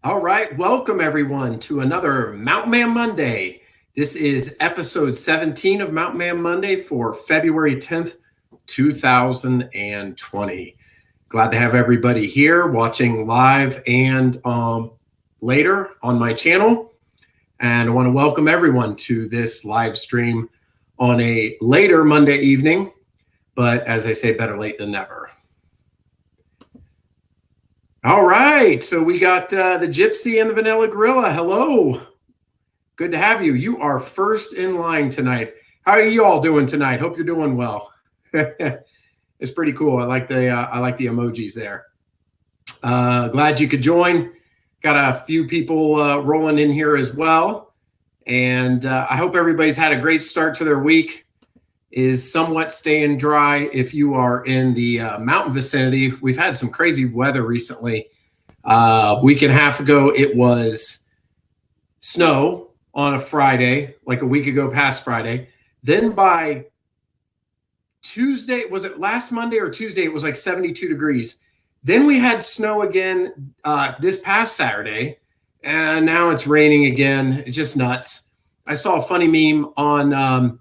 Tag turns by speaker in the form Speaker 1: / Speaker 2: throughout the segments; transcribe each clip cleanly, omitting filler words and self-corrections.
Speaker 1: All right, welcome everyone to another Mountain Man Monday. This is episode 17 of Mountain Man Monday for February 10th, 2020. Glad to have everybody here watching live and later on my channel. And I want to welcome everyone to this live stream on a later Monday evening. But as I say, better late than never. All right, so we got the Gypsy and the Vanilla Gorilla. Hello, good to have you. You are first in line tonight. How are you all doing tonight? Hope you're doing well. It's pretty cool. I like the emojis there. Glad you could join. Got a few people rolling in here as well, and I hope everybody's had a great start to their week. Is somewhat staying dry if you are in the mountain vicinity. We've had some crazy weather recently. A week and a half ago, it was snow on a Friday, like a week ago past Friday. Then by Tuesday, was it last Monday or Tuesday? It was like 72 degrees. Then we had snow again this past Saturday, and now it's raining again. It's just nuts. I saw a funny meme on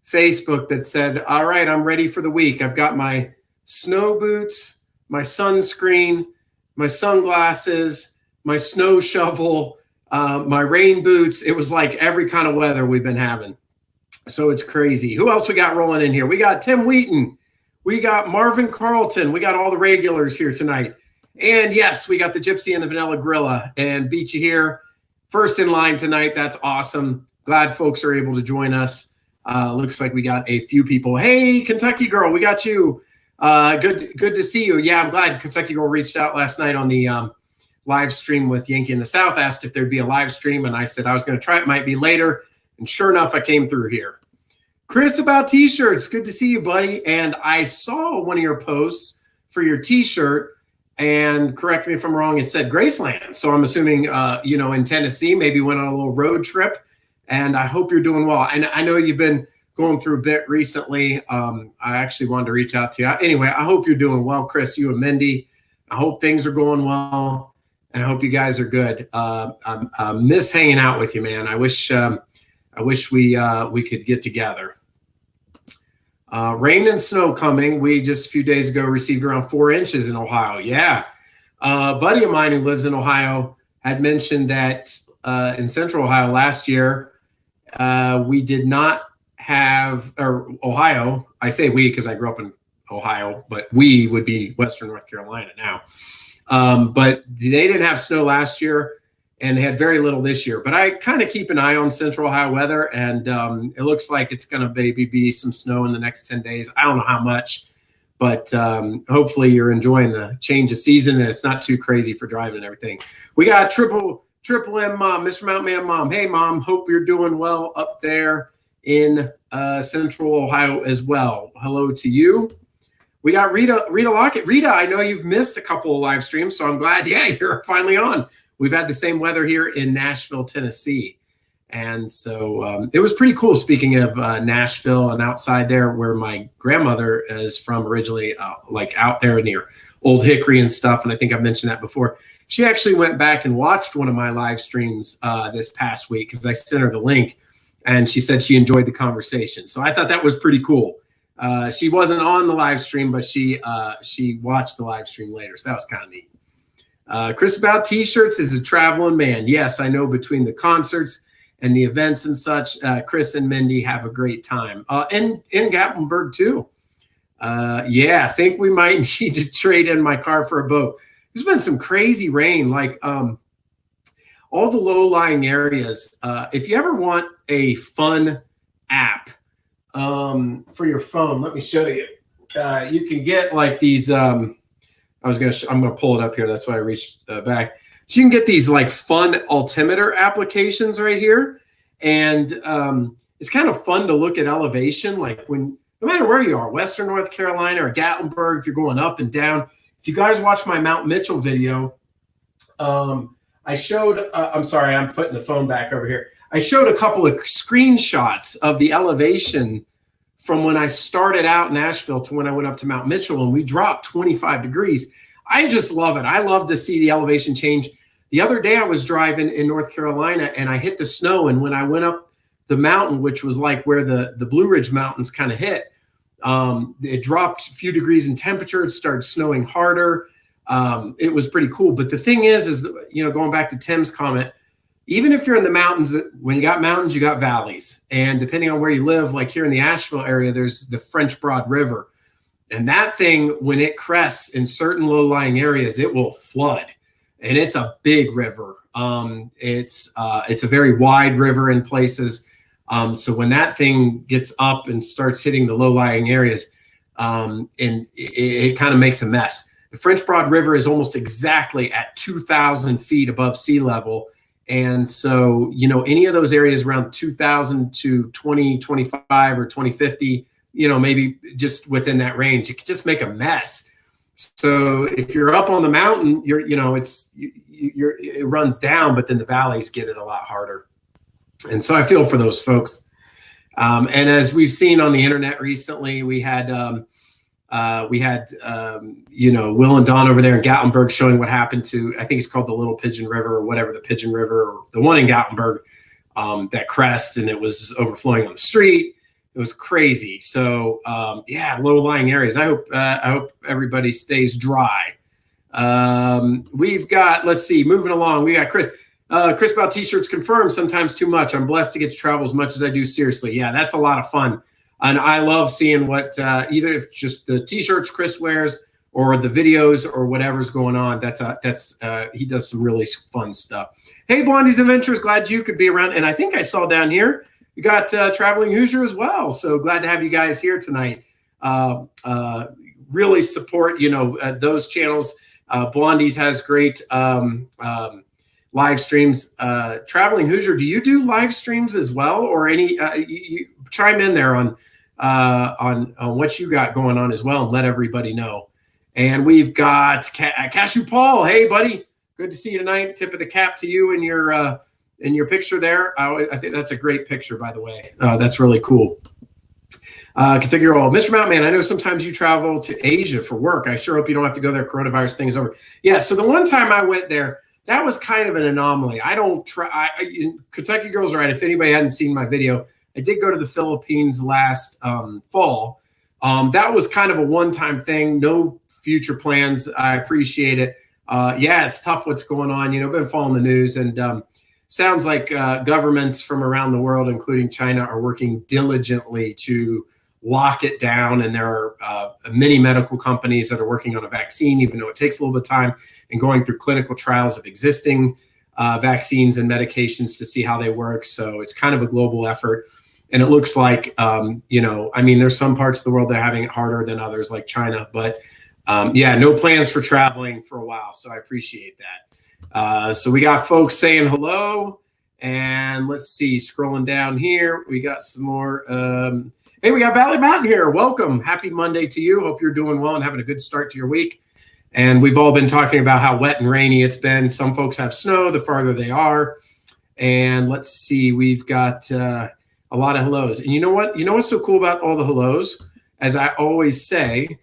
Speaker 1: Facebook that said, all right, I'm ready for the week. I've got my snow boots, my sunscreen, my sunglasses, my snow shovel, my rain boots. It was like every kind of weather we've been having. So it's crazy. Who else we got rolling in here? We got Tim Wheaton. We got Marvin Carlton. We got all the regulars here tonight. And yes, we got the Gypsy and the Vanilla Gorilla and beat you here. First in line tonight. That's awesome. Glad folks are able to join us. Looks like we got a few people. Hey, Kentucky Girl, we got you. Good to see you. Yeah, I'm glad Kentucky Girl reached out last night on the live stream with Yankee in the South, asked if there'd be a live stream, and I said I was going to try. It might be later, and sure enough, I came through here. Chris about t-shirts, good to see you, buddy. And I saw one of your posts for your t-shirt, and correct me if I'm wrong, it said Graceland. So I'm assuming, in Tennessee, maybe went on a little road trip. And I hope you're doing well. And I know you've been going through a bit recently. I actually wanted to reach out to you. Anyway, I hope you're doing well, Chris, you and Mindy. I hope things are going well, and I hope you guys are good. I miss hanging out with you, man. I wish we could get together. Rain and snow coming. We just a few days ago received around 4 inches in Ohio. Yeah. A buddy of mine who lives in Ohio had mentioned that in Central Ohio last year, we did not have, or Ohio, I say we because I grew up in Ohio, but we would be Western North Carolina now. But they didn't have snow last year, and they had very little this year. But I kind of keep an eye on Central Ohio weather, and it looks like it's going to maybe be some snow in the next 10 days. I don't know how much, but hopefully you're enjoying the change of season, and it's not too crazy for driving and everything. We got Triple M Mom, Mr. Mountain Man Mom. Hey, Mom, hope you're doing well up there in Central Ohio as well. Hello to you. We got Rita Lockett. Rita, I know you've missed a couple of live streams, so I'm glad, yeah, you're finally on. We've had the same weather here in Nashville, Tennessee. And so it was pretty cool, speaking of Nashville and outside there where my grandmother is from originally, like out there near Old Hickory and stuff. And I think I've mentioned that before. She actually went back and watched one of my live streams this past week because I sent her the link, and she said she enjoyed the conversation. So I thought that was pretty cool. She wasn't on the live stream, but she watched the live stream later. So that was kind of neat. Chris about t-shirts is a traveling man. Yes, I know between the concerts and the events and such, Chris and Mindy have a great time. In Gatlinburg too. Yeah, I think we might need to trade in my car for a boat. There's been some crazy rain, like all the low-lying areas. If you ever want a fun app for your phone, let me show you. You can get like these. I'm gonna pull it up here. That's why I reached back. So you can get these like fun altimeter applications right here, and it's kind of fun to look at elevation, like when no matter where you are, Western North Carolina or Gatlinburg, if you're going up and down. If you guys watch my Mount Mitchell video, I showed, I'm sorry, I'm putting the phone back over here. I showed a couple of screenshots of the elevation from when I started out in Nashville to when I went up to Mount Mitchell, and we dropped 25 degrees. I just love it. I love to see the elevation change. The other day I was driving in North Carolina and I hit the snow. And when I went up the mountain, which was like where the Blue Ridge Mountains kind of hit, it dropped a few degrees in temperature. It started snowing harder. It was pretty cool. But the thing is, going back to Tim's comment, even if you're in the mountains, when you got mountains, you got valleys. And depending on where you live, like here in the Asheville area, there's the French Broad River. And that thing, when it crests in certain low-lying areas, it will flood. And it's a big river. It's a very wide river in places. So when that thing gets up and starts hitting the low-lying areas, and it kind of makes a mess. The French Broad River is almost exactly at 2,000 feet above sea level. And so, any of those areas around 2,000 to 2025 or 2050, maybe just within that range, it could just make a mess. So if you're up on the mountain, it runs down, but then the valleys get it a lot harder. And so I feel for those folks. And as we've seen on the internet recently, we had Will and Don over there in Gatlinburg showing what happened to, I think it's called the Little Pigeon River or whatever, the Pigeon River, or the one in Gatlinburg, that crest, and it was overflowing on the street. It was crazy. So low-lying areas. I hope everybody stays dry. We've got, let's see, moving along. We got Chris. Chris about t-shirts confirmed, sometimes too much. I'm blessed to get to travel as much as I do. Seriously. Yeah, that's a lot of fun. And I love seeing what either if just the t-shirts Chris wears or the videos or whatever's going on. He does some really fun stuff. Hey, Blondie's Adventures, glad you could be around. And I think I saw down here, you got Traveling Hoosier as well. So glad to have you guys here tonight. Really support, those channels. Blondie's has great live streams. Traveling Hoosier, do you do live streams as well, or any? You chime in there on what you got going on as well, and let everybody know. And we've got Cashew Paul. Hey, buddy, good to see you tonight. Tip of the cap to you and your picture there. I think that's a great picture, by the way. That's really cool. Kentucky Roll. Mr. Mountain Man, I know sometimes you travel to Asia for work. I sure hope you don't have to go there. Coronavirus thing is over. Yeah, so the one time I went there, that was kind of an anomaly. I don't try. Kentucky Girls are right. If anybody hadn't seen my video, I did go to the Philippines last fall. That was kind of a one-time thing. No future plans. I appreciate it. It's tough what's going on. Been following the news, and sounds like governments from around the world, including China, are working diligently to lock it down. And there are many medical companies that are working on a vaccine, even though it takes a little bit of time, and going through clinical trials of existing vaccines and medications to see how they work. So it's kind of a global effort. And it looks like, there's some parts of the world that are having it harder than others, like China. But no plans for traveling for a while. So I appreciate that. So we got folks saying hello. And let's see, scrolling down here, we got some more. Hey, we got Valley Mountain here. Welcome. Happy Monday to you. Hope you're doing well and having a good start to your week. And we've all been talking about how wet and rainy it's been. Some folks have snow the farther they are. And let's see, we've got a lot of hellos. And you know what? You know what's so cool about all the hellos? As I always say,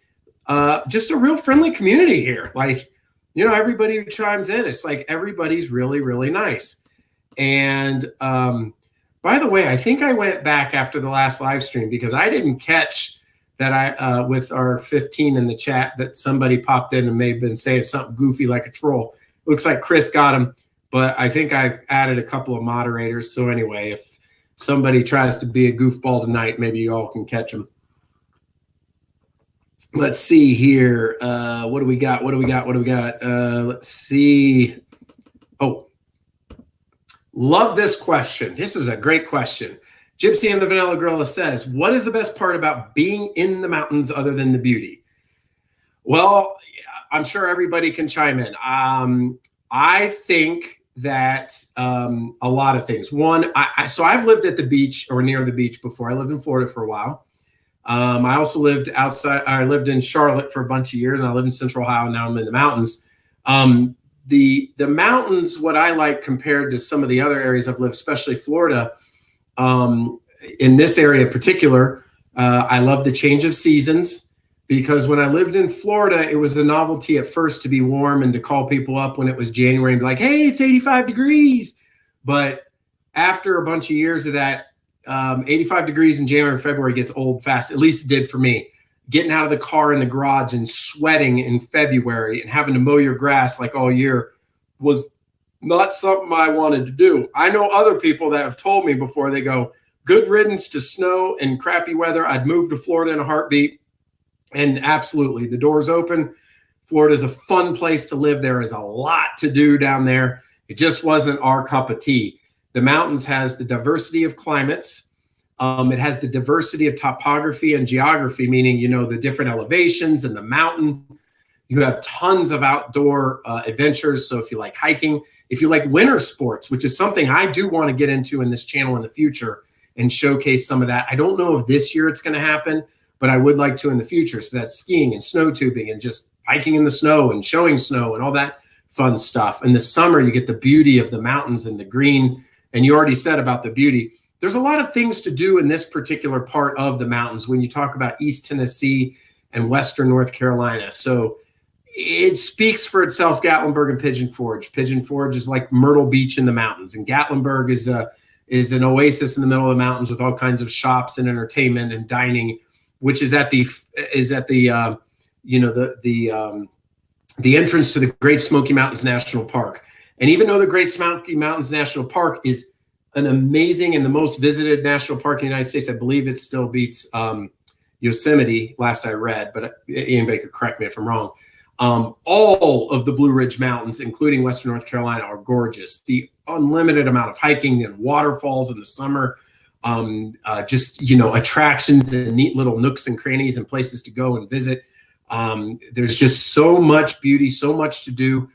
Speaker 1: just a real friendly community here. Like, everybody who chimes in, it's like everybody's really, really nice. And by the way, I think I went back after the last live stream because I didn't catch that with our 15 in the chat that somebody popped in and may have been saying something goofy like a troll. Looks like Chris got him, but I think I added a couple of moderators. So anyway, if somebody tries to be a goofball tonight, maybe you all can catch them. Let's see here. What do we got? Let's see. Oh, love this question. This is a great question. Gypsy and the Vanilla Gorilla says, what is the best part about being in the mountains other than the beauty? Well, I'm sure everybody can chime in. I think that a lot of things. One, so I've lived at the beach or near the beach before. I lived in Florida for a while. I also lived outside. I lived in Charlotte for a bunch of years, and I live in Central Ohio. Now I'm in the mountains. The mountains, what I like compared to some of the other areas I've lived, especially Florida, in this area in particular, I love the change of seasons. because when I lived in Florida, it was a novelty at first to be warm and to call people up when it was January and be like, hey, it's 85 degrees. But after a bunch of years of that, 85 degrees in January and February gets old fast. At least it did for me. Getting out of the car in the garage and sweating in February and having to mow your grass like all year was not something I wanted to do. I know other people that have told me before, they go, good riddance to snow and crappy weather. I'd move to Florida in a heartbeat. And absolutely, the door's open. Florida is a fun place to live. There is a lot to do down there. It just wasn't our cup of tea. The mountains has the diversity of climates. It has the diversity of topography and geography, meaning, you know, the different elevations and the mountain. You have tons of outdoor adventures. So if you like hiking, if you like winter sports, which is something I do want to get into in this channel in the future and showcase some of that. I don't know if this year it's going to happen, but I would like to in the future. So that's skiing and snow tubing and just hiking in the snow and showing snow and all that fun stuff. In the summer, you get the beauty of the mountains and the green. And you already said about the beauty. There's a lot of things to do in this particular part of the mountains when you talk about East Tennessee and Western North Carolina. So it speaks for itself, Gatlinburg and Pigeon Forge. Pigeon Forge is like Myrtle Beach in the mountains, and Gatlinburg is an oasis in the middle of the mountains with all kinds of shops and entertainment and dining, which is at the entrance to the Great Smoky Mountains National Park. And even though the Great Smoky Mountains National Park is an amazing and the most visited national park in the United States, I believe it still beats Yosemite, last I read, but anybody could correct me if I'm wrong. All of the Blue Ridge Mountains, including Western North Carolina, are gorgeous. The unlimited amount of hiking and waterfalls in the summer, just, you know, attractions and neat little nooks and crannies and places to go and visit. There's just so much beauty, so much to do.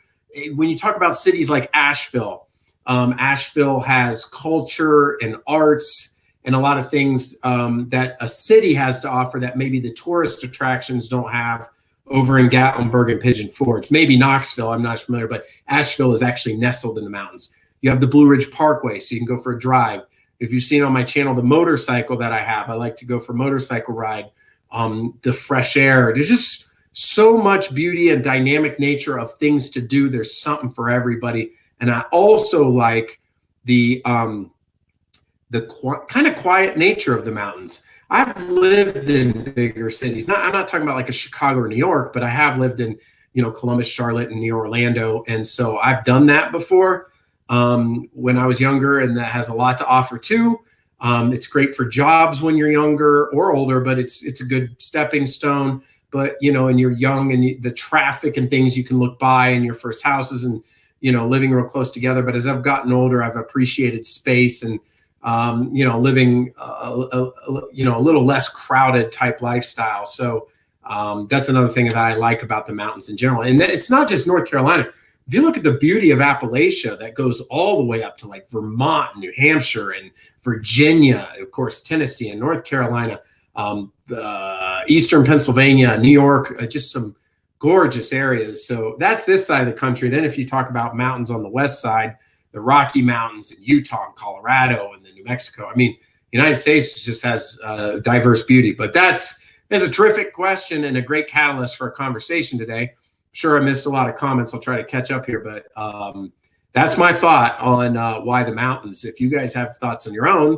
Speaker 1: When you talk about cities like Asheville, Asheville has culture and arts and a lot of things that a city has to offer that maybe the tourist attractions don't have over in Gatlinburg and Pigeon Forge. Maybe Knoxville, I'm not familiar, but Asheville is actually nestled in the mountains. You have the Blue Ridge Parkway, so you can go for a drive. If you've seen on my channel the motorcycle that I have, I like to go for a motorcycle ride. The fresh air, there's just so much beauty and dynamic nature of things to do. There's something for everybody. And I also like the kind of quiet nature of the mountains. I've lived in bigger cities. I'm not talking about like a Chicago or New York, but I have lived in, you know, Columbus, Charlotte, and near Orlando. And so I've done that before when I was younger, and that has a lot to offer too. It's great for jobs when you're younger or older, but it's a good stepping stone. But, you know, and you're young and the traffic and things you can look by in your first houses and, you know, living real close together. But as I've gotten older, I've appreciated space and, you know, living, you know, a little less crowded type lifestyle. So that's another thing that I like about the mountains in general. And it's not just North Carolina. If you look at the beauty of Appalachia, that goes all the way up to like Vermont, New Hampshire, and Virginia, of course, Tennessee and North Carolina, Eastern Pennsylvania, New York, just some gorgeous areas. So that's this side of the country. Then if you talk about mountains on the west side, the Rocky Mountains in Utah and Colorado and then New Mexico. I mean, the United States just has diverse beauty. But that's a terrific question and a great catalyst for a conversation today. Sure, I missed a lot of comments. I'll try to catch up here, but that's my thought on why the mountains. If you guys have thoughts on your own,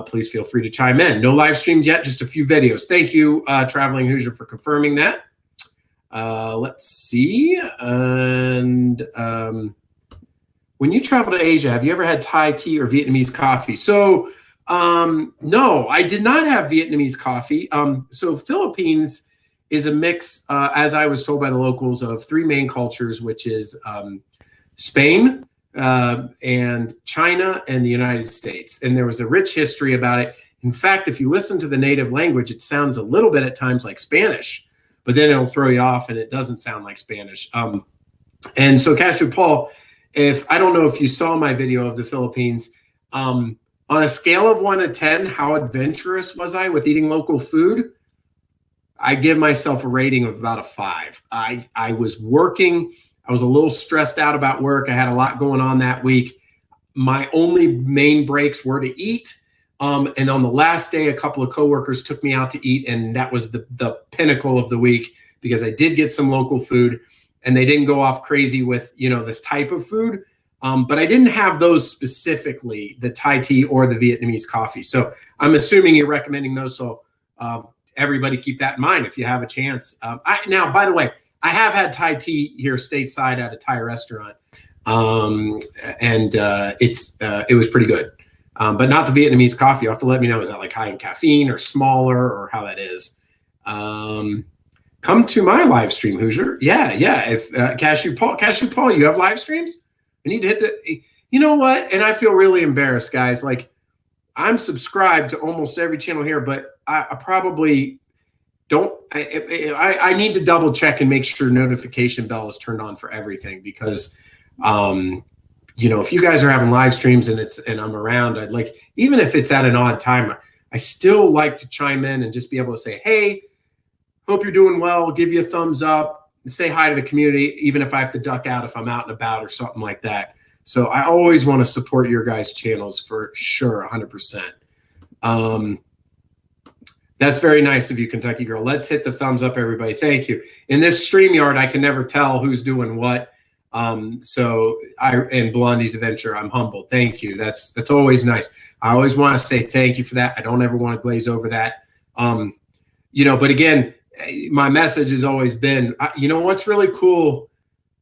Speaker 1: please feel free to chime in. No live streams yet, just a few videos. Thank you, Traveling Hoosier, for confirming that. Let's see. And when you travel to Asia, have you ever had Thai tea or Vietnamese coffee? So no, I did not have Vietnamese coffee. So Philippines is a mix, as I was told by the locals, of three main cultures, which is Spain, and China and the United States. And there was a rich history about it. In fact, if you listen to the native language, it sounds a little bit at times like Spanish, but then it'll throw you off and it doesn't sound like Spanish. And so Cashew Paul, I don't know if you saw my video of the Philippines, on a scale of 1 to 10, how adventurous was I with eating local food? I give myself a rating of about a 5. I was working. I was a little stressed out about work. I had a lot going on that week. My only main breaks were to eat. And on the last day, a couple of coworkers took me out to eat, and that was the pinnacle of the week because I did get some local food, and they didn't go off crazy with, this type of food. But I didn't have those specifically, the Thai tea or the Vietnamese coffee. So I'm assuming you're recommending those. So everybody keep that in mind if you have a chance. Now, by the way, I have had Thai tea here stateside at a Thai restaurant, and it was pretty good. But not the Vietnamese coffee. You'll have to let me know. Is that like high in caffeine or smaller or how that is? Come to my live stream, Hoosier. Yeah. If Cashew Paul, you have live streams? I need to hit you know what? And I feel really embarrassed, guys. Like, I'm subscribed to almost every channel here, but I probably don't. I need to double check and make sure notification bell is turned on for everything because, if you guys are having live streams and I'm around, I'd like, even if it's at an odd time, I still like to chime in and just be able to say, hey, hope you're doing well. Give you a thumbs up. Say hi to the community, even if I have to duck out if I'm out and about or something like that. So I always want to support your guys' channels for sure, 100%. That's very nice of you, Kentucky Girl. Let's hit the thumbs up, everybody. Thank you. In this StreamYard, I can never tell who's doing what. In Blondie's Adventure, I'm humbled. Thank you. That's always nice. I always want to say thank you for that. I don't ever want to glaze over that. But again, my message has always been, what's really cool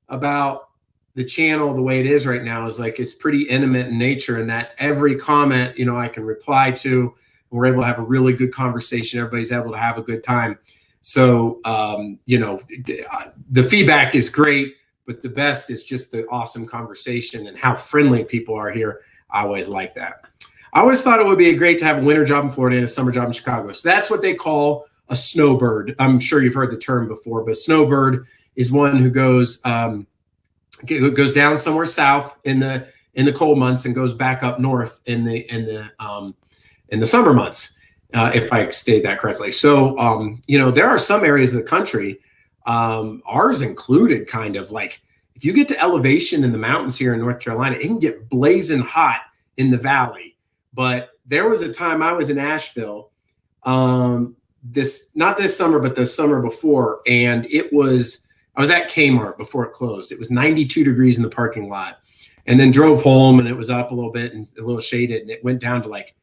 Speaker 1: about the channel the way it is right now is like it's pretty intimate in nature, and that every comment, I can reply to. We're able to have a really good conversation. Everybody's able to have a good time. So, the feedback is great, but the best is just the awesome conversation and how friendly people are here. I always like that. I always thought it would be great to have a winter job in Florida and a summer job in Chicago. So that's what they call a snowbird. I'm sure you've heard the term before, but snowbird is one who goes down somewhere south in the cold months and goes back up north in the summer months, if I stated that correctly. So there are some areas of the country, ours included, kind of like if you get to elevation in the mountains here in North Carolina, it can get blazing hot in the valley. But there was a time I was in Asheville. Not this summer, but the summer before. And I was at Kmart before it closed. It was 92 degrees in the parking lot, and then drove home and it was up a little bit and a little shaded, and it went down to like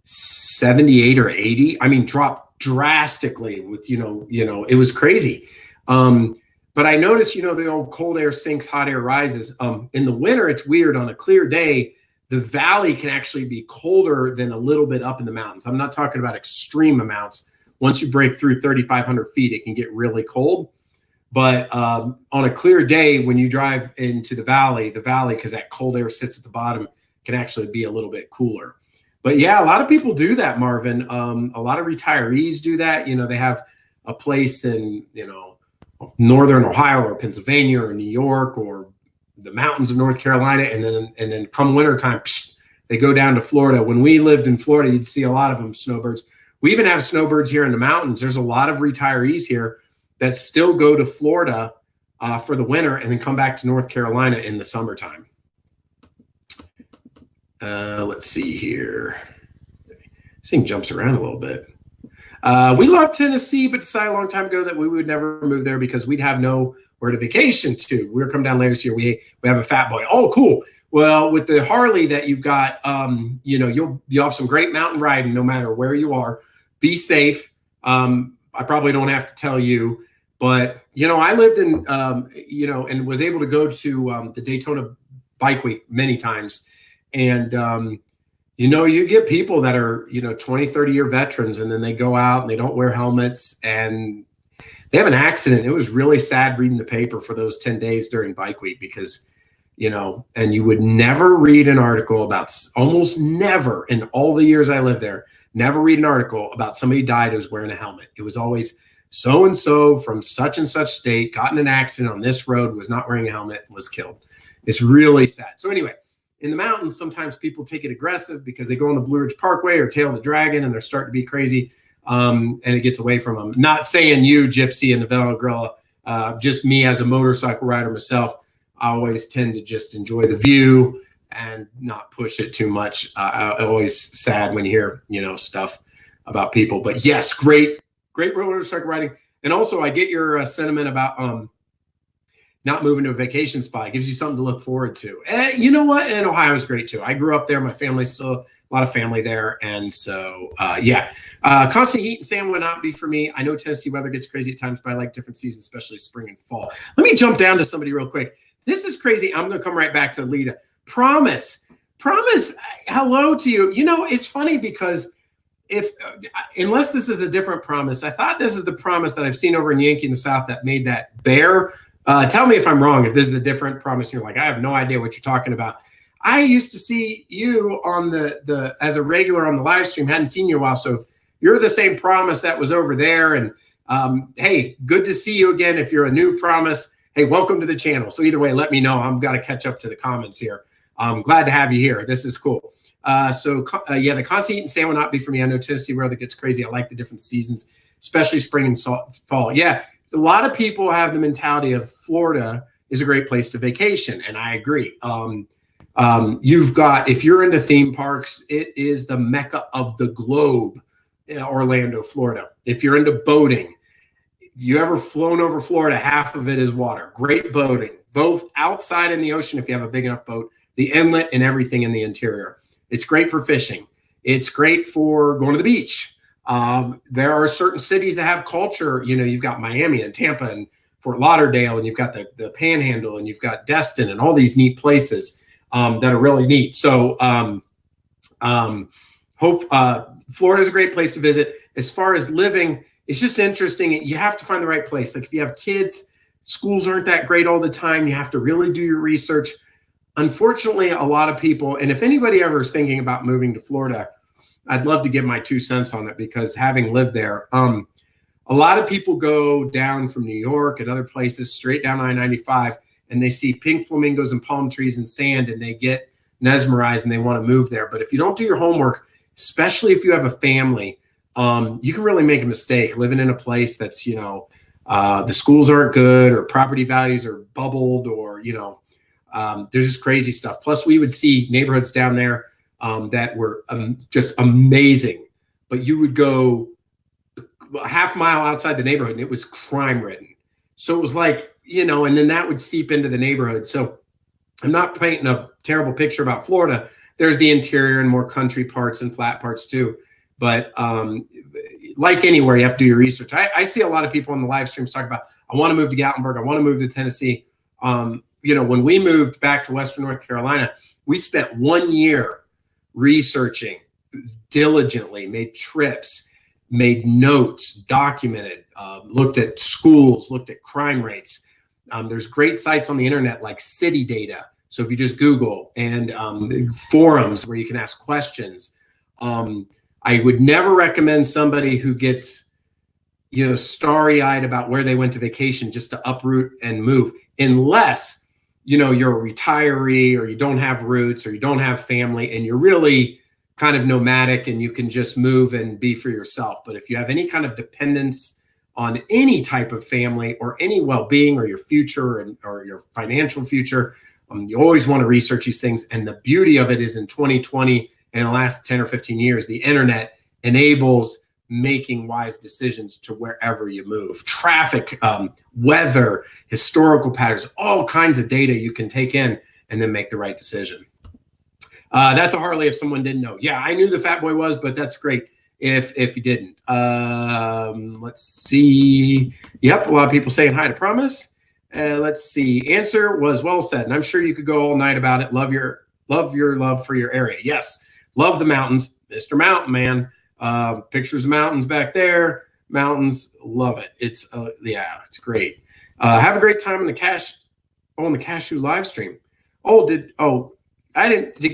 Speaker 1: 78 or 80. I mean, dropped drastically with, it was crazy. But I noticed, the old cold air sinks, hot air rises. In the winter, it's weird. On a clear day, the valley can actually be colder than a little bit up in the mountains. I'm not talking about extreme amounts. Once you break through 3,500 feet, it can get really cold. But on a clear day, when you drive into the valley, because that cold air sits at the bottom, can actually be a little bit cooler. But yeah, a lot of people do that, Marvin. A lot of retirees do that. They have a place in, northern Ohio or Pennsylvania or New York or the mountains of North Carolina. And then come wintertime, they go down to Florida. When we lived in Florida, you'd see a lot of them, snowbirds. We even have snowbirds here in the mountains. There's a lot of retirees here that still go to Florida for the winter and then come back to North Carolina in the summertime. Let's see here. This thing jumps around a little bit. We love Tennessee, but decided a long time ago that we would never move there because we'd have nowhere to vacation to. We're coming down later this year. We have a fat boy. Oh, cool. Well, with the Harley that you've got, you'll have some great mountain riding no matter where you are. Be safe. I probably don't have to tell you, but I lived in and was able to go to the Daytona Bike Week many times, and you get people that are 20, 30-year veterans, and then they go out and they don't wear helmets and they have an accident. It was really sad reading the paper for those 10 days during Bike Week because and you would never read an article about, almost never in all the years I lived there, never read an article about somebody died who was wearing a helmet. It was always so-and-so from such and such state got in an accident on this road, was not wearing a helmet, and was killed. It's really sad. So anyway, in the mountains, sometimes people take it aggressive because they go on the Blue Ridge Parkway or Tail of the Dragon and they're starting to be crazy, and it gets away from them. Not saying you, Gypsy, and the Vanilla Gorilla, just me as a motorcycle rider myself, I always tend to just enjoy the view and not push it too much. Always sad when you hear, stuff about people. But yes, great motorcycle riding. And also, I get your sentiment about not moving to a vacation spot. It gives you something to look forward to. And you know what? And Ohio is great too. I grew up there. My family's still a lot of family there. And so, constant heat and sand would not be for me. I know Tennessee weather gets crazy at times, but I like different seasons, especially spring and fall. Let me jump down to somebody real quick. This is crazy. I'm going to come right back to Lita. Promise, hello to you. It's funny because unless this is a different promise, I thought this is the promise that I've seen over in Yankee in the South that made that bear. Tell me if I'm wrong, if this is a different promise. You're like, I have no idea what you're talking about. I used to see you on the as a regular on the live stream, hadn't seen you in a while. So if you're the same promise that was over there, and hey, good to see you again. If you're a new promise, hey, welcome to the channel. So either way, let me know. I'm got to catch up to the comments here. I'm glad to have you here. This is cool. The constant heat and sand will not be for me. I know Tennessee weather gets crazy. I like the different seasons, especially spring and fall. Yeah. A lot of people have the mentality of Florida is a great place to vacation, and I agree. If you're into theme parks, it is the mecca of the globe, Orlando, Florida. If you're into boating, you ever flown over Florida, half of it is water. Great boating, both outside in the ocean if you have a big enough boat, the inlet and everything in the interior. It's great for fishing. It's great for going to the beach. There are certain cities that have culture. You've got Miami and Tampa and Fort Lauderdale, and you've got the Panhandle, and you've got Destin, and all these neat places that are really neat. So Florida is a great place to visit. As far as living, it's just interesting. You have to find the right place. Like if you have kids, schools aren't that great all the time. You have to really do your research. Unfortunately, a lot of people, and if anybody ever is thinking about moving to Florida, I'd love to give my 2 cents on it, because having lived there, a lot of people go down from New York and other places straight down I-95, and they see pink flamingos and palm trees and sand, and they get mesmerized and they want to move there. But if you don't do your homework, especially if you have a family, you can really make a mistake living in a place that's, the schools aren't good, or property values are bubbled, or, there's just crazy stuff. Plus, we would see neighborhoods down there that were just amazing, but you would go a half mile outside the neighborhood and it was crime ridden. So it was like, and then that would seep into the neighborhood. So I'm not painting a terrible picture about Florida. There's the interior and more country parts and flat parts too. But like anywhere, you have to do your research. I see a lot of people on the live streams talk about, I want to move to Gatlinburg. I want to move to Tennessee. When we moved back to Western North Carolina, we spent 1 year researching diligently, made trips, made notes, documented, looked at schools, looked at crime rates. There's great sites on the internet like City Data. So if you just Google, and forums where you can ask questions. I would never recommend somebody who gets, starry-eyed about where they went to vacation just to uproot and move, unless you're a retiree, or you don't have roots, or you don't have family, and you're really kind of nomadic and you can just move and be for yourself. But if you have any kind of dependence on any type of family, or any well-being, or your future, or your financial future, you always want to research these things. And the beauty of it is, in 2020 and the last 10 or 15 years, the internet enables making wise decisions to wherever you move. Traffic, weather, historical patterns, all kinds of data you can take in and then make the right decision. That's a Harley if someone didn't know. Yeah, I knew the Fat Boy was, but that's great if you didn't. Let's see. Yep, a lot of people saying hi to Promise. Let's see. Answer was well said, and I'm sure you could go all night about it. Love your love for your area. Yes, love the mountains. Mr. Mountain Man. Pictures of mountains back there. Mountains, love it. It's it's great. Have a great time on the Cashew live stream. Did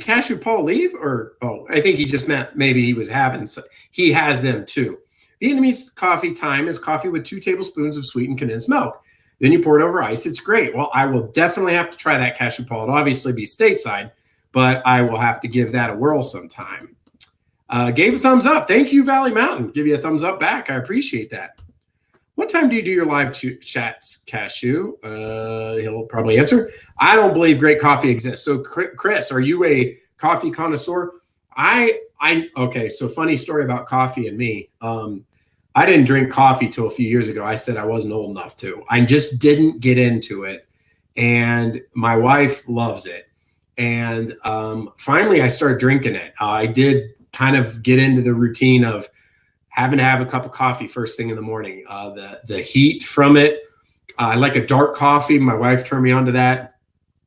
Speaker 1: Cashew Paul leave, or I think he just meant maybe he was having, so he has them too. Vietnamese coffee time is coffee with 2 tablespoons of sweetened condensed milk. Then you pour it over ice. It's great. Well, I will definitely have to try that, Cashew Paul. It'll obviously be stateside, but I will have to give that a whirl sometime. Gave a thumbs up. Thank you, Valley Mountain. Give you a thumbs up back. I appreciate that. What time do you do your live chats, Cashew? He'll probably answer. I don't believe great coffee exists. So, Chris, are you a coffee connoisseur? Okay. So, funny story about coffee and me. I didn't drink coffee till a few years ago. I said I wasn't old enough to. I just didn't get into it, and my wife loves it. And finally, I started drinking it. I did kind of get into the routine of having to have a cup of coffee first thing in the morning. The heat from it. I like a dark coffee. My wife turned me on to that,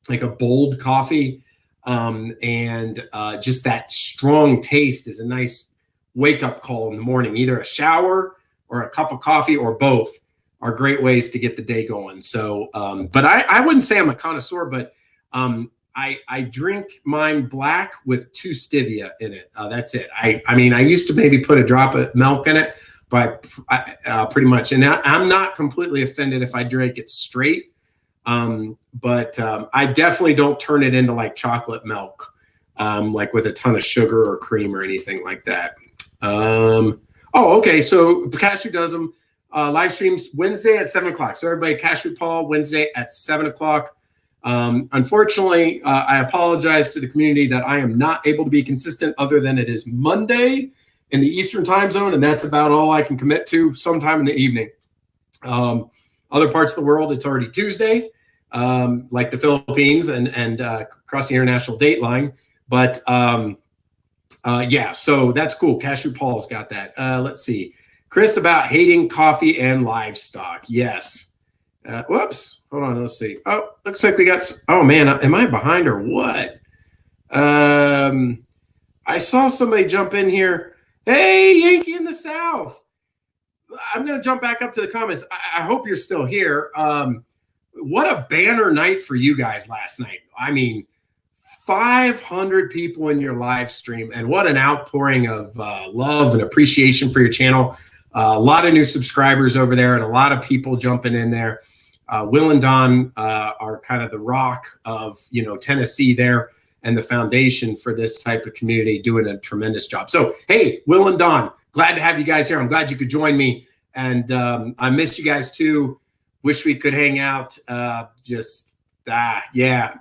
Speaker 1: like a bold coffee. And just that strong taste is a nice wake-up call in the morning. Either a shower or a cup of coffee or both are great ways to get the day going. So, but I wouldn't say I'm a connoisseur, but I drink mine black with 2 stevia in it. That's it. I mean, I used to maybe put a drop of milk in it, but pretty much. And I'm not completely offended if I drink it straight. But I definitely don't turn it into like chocolate milk, like with a ton of sugar or cream or anything like that. Okay. So Cashew does them live streams Wednesday at 7 o'clock. So everybody, Cashew Paul, Wednesday at 7 o'clock. Unfortunately, I apologize to the community that I am not able to be consistent other than it is Monday in the Eastern time zone. And that's about all I can commit to sometime in the evening. Other parts of the world, it's already Tuesday, like the Philippines and across the international date line. But yeah, so that's cool. Cashew Paul's got that. Let's see. Chris about hating coffee and livestock. Yes. Whoops. Hold on. Let's see. Oh, looks like we got. Oh man, am I behind or what? I saw somebody jump in here. Hey, Yankee in the South. I'm going to jump back up to the comments. I hope you're still here. What a banner night for you guys last night. I mean, 500 people in your live stream, and what an outpouring of love and appreciation for your channel. A lot of new subscribers over there and a lot of people jumping in there. Will and Don are kind of the rock of, Tennessee there and the foundation for this type of community, doing a tremendous job. So, hey, Will and Don, glad to have you guys here. I'm glad you could join me. And I miss you guys too. Wish we could hang out. Yeah.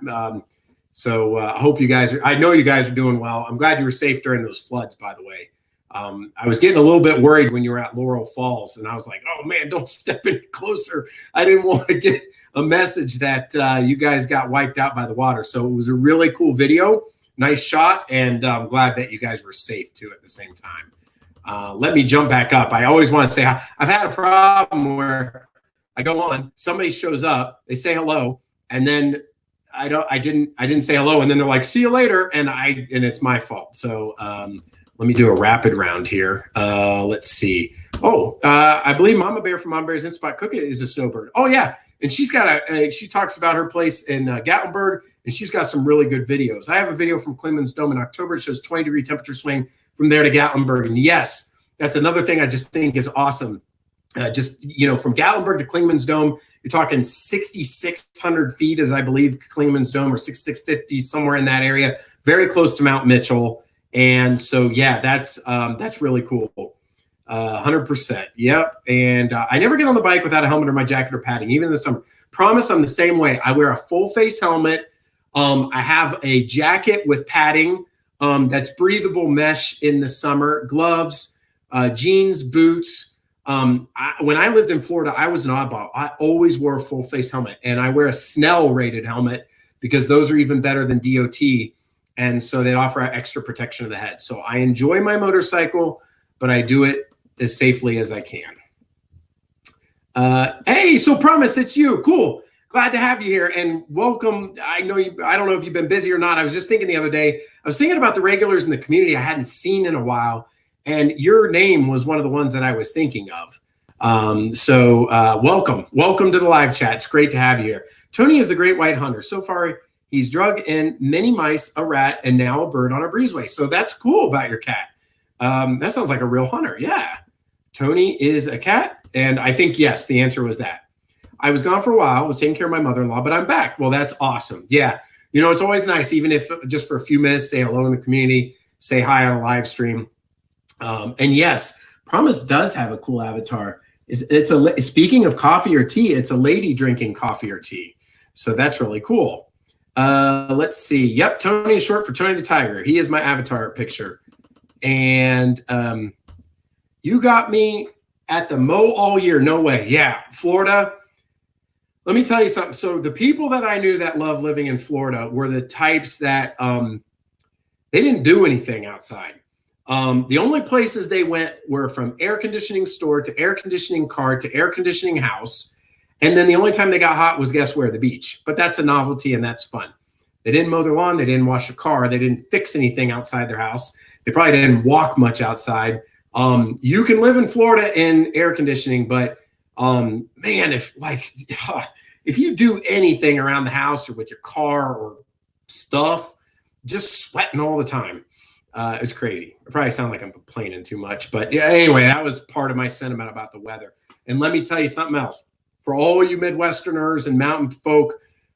Speaker 1: So I hope you guys I know you guys are doing well. I'm glad you were safe during those floods, by the way. I was getting a little bit worried when you were at Laurel Falls, and I was like, oh man, don't step in closer. I didn't want to get a message that you guys got wiped out by the water. So it was a really cool video, nice shot, and I'm glad that you guys were safe too at the same time. Let me jump back up. I always want to say I've had a problem where I go on, somebody shows up, they say hello, and then I didn't say hello, and then they're like, see you later, and it's my fault. So let me do a rapid round here. Let's see. I believe Mama Bear from Mama Bear's Inspot Cook is a snowbird. Oh yeah, and she talks about her place in Gatlinburg, and she's got some really good videos. I have a video from Clingman's Dome in October. It shows 20-degree temperature swing from there to Gatlinburg, and yes, that's another thing I just think is awesome. From Gatlinburg to Clingman's Dome, you're talking 6,600 feet, as I believe Clingman's Dome, or 6,650, somewhere in that area, very close to Mount Mitchell. And so, yeah, that's really cool. 100%. Yep. And I never get on the bike without a helmet or my jacket or padding, even in the summer. Promise I'm the same way. I wear a full face helmet. I have a jacket with padding that's breathable mesh in the summer, gloves, jeans, boots. When I lived in Florida, I was an oddball. I always wore a full face helmet, and I wear a Snell rated helmet because those are even better than DOT. And so they offer extra protection of the head. So I enjoy my motorcycle, but I do it as safely as I can. Hey, so Promise, it's you. Cool. Glad to have you here and welcome. I don't know if you've been busy or not. I was just thinking the other day, I was thinking about the regulars in the community I hadn't seen in a while. And your name was one of the ones that I was thinking of. Welcome. Welcome to the live chat. It's great to have you here. Tony is the great white hunter. So far, he's drug in many mice, a rat, and now a bird on a breezeway. So that's cool about your cat. That sounds like a real hunter. Yeah. Tony is a cat. And I think, yes, the answer was that. I was gone for a while. I was taking care of my mother-in-law, but I'm back. Well, that's awesome. Yeah. It's always nice, even if just for a few minutes, say hello in the community, say hi on a live stream. And yes, Promise does have a cool avatar. Speaking of coffee or tea, it's a lady drinking coffee or tea. So that's really cool. Let's see. Yep, Tony is short for Tony the Tiger. He is my avatar picture. And you got me at the Mo all year. No way. Yeah, Florida. Let me tell you something. So the people that I knew that loved living in Florida were the types that they didn't do anything outside. The only places they went were from air conditioning store to air conditioning car to air conditioning house. And then the only time they got hot was, guess where? The beach. But that's a novelty and that's fun. They didn't mow their lawn. They didn't wash a car. They didn't fix anything outside their house. They probably didn't walk much outside. You can live in Florida in air conditioning, but man, if you do anything around the house or with your car or stuff, just sweating all the time. It's crazy. I probably sound like I'm complaining too much, but yeah, anyway, that was part of my sentiment about the weather. And let me tell you something else. For all you Midwesterners and mountain folk,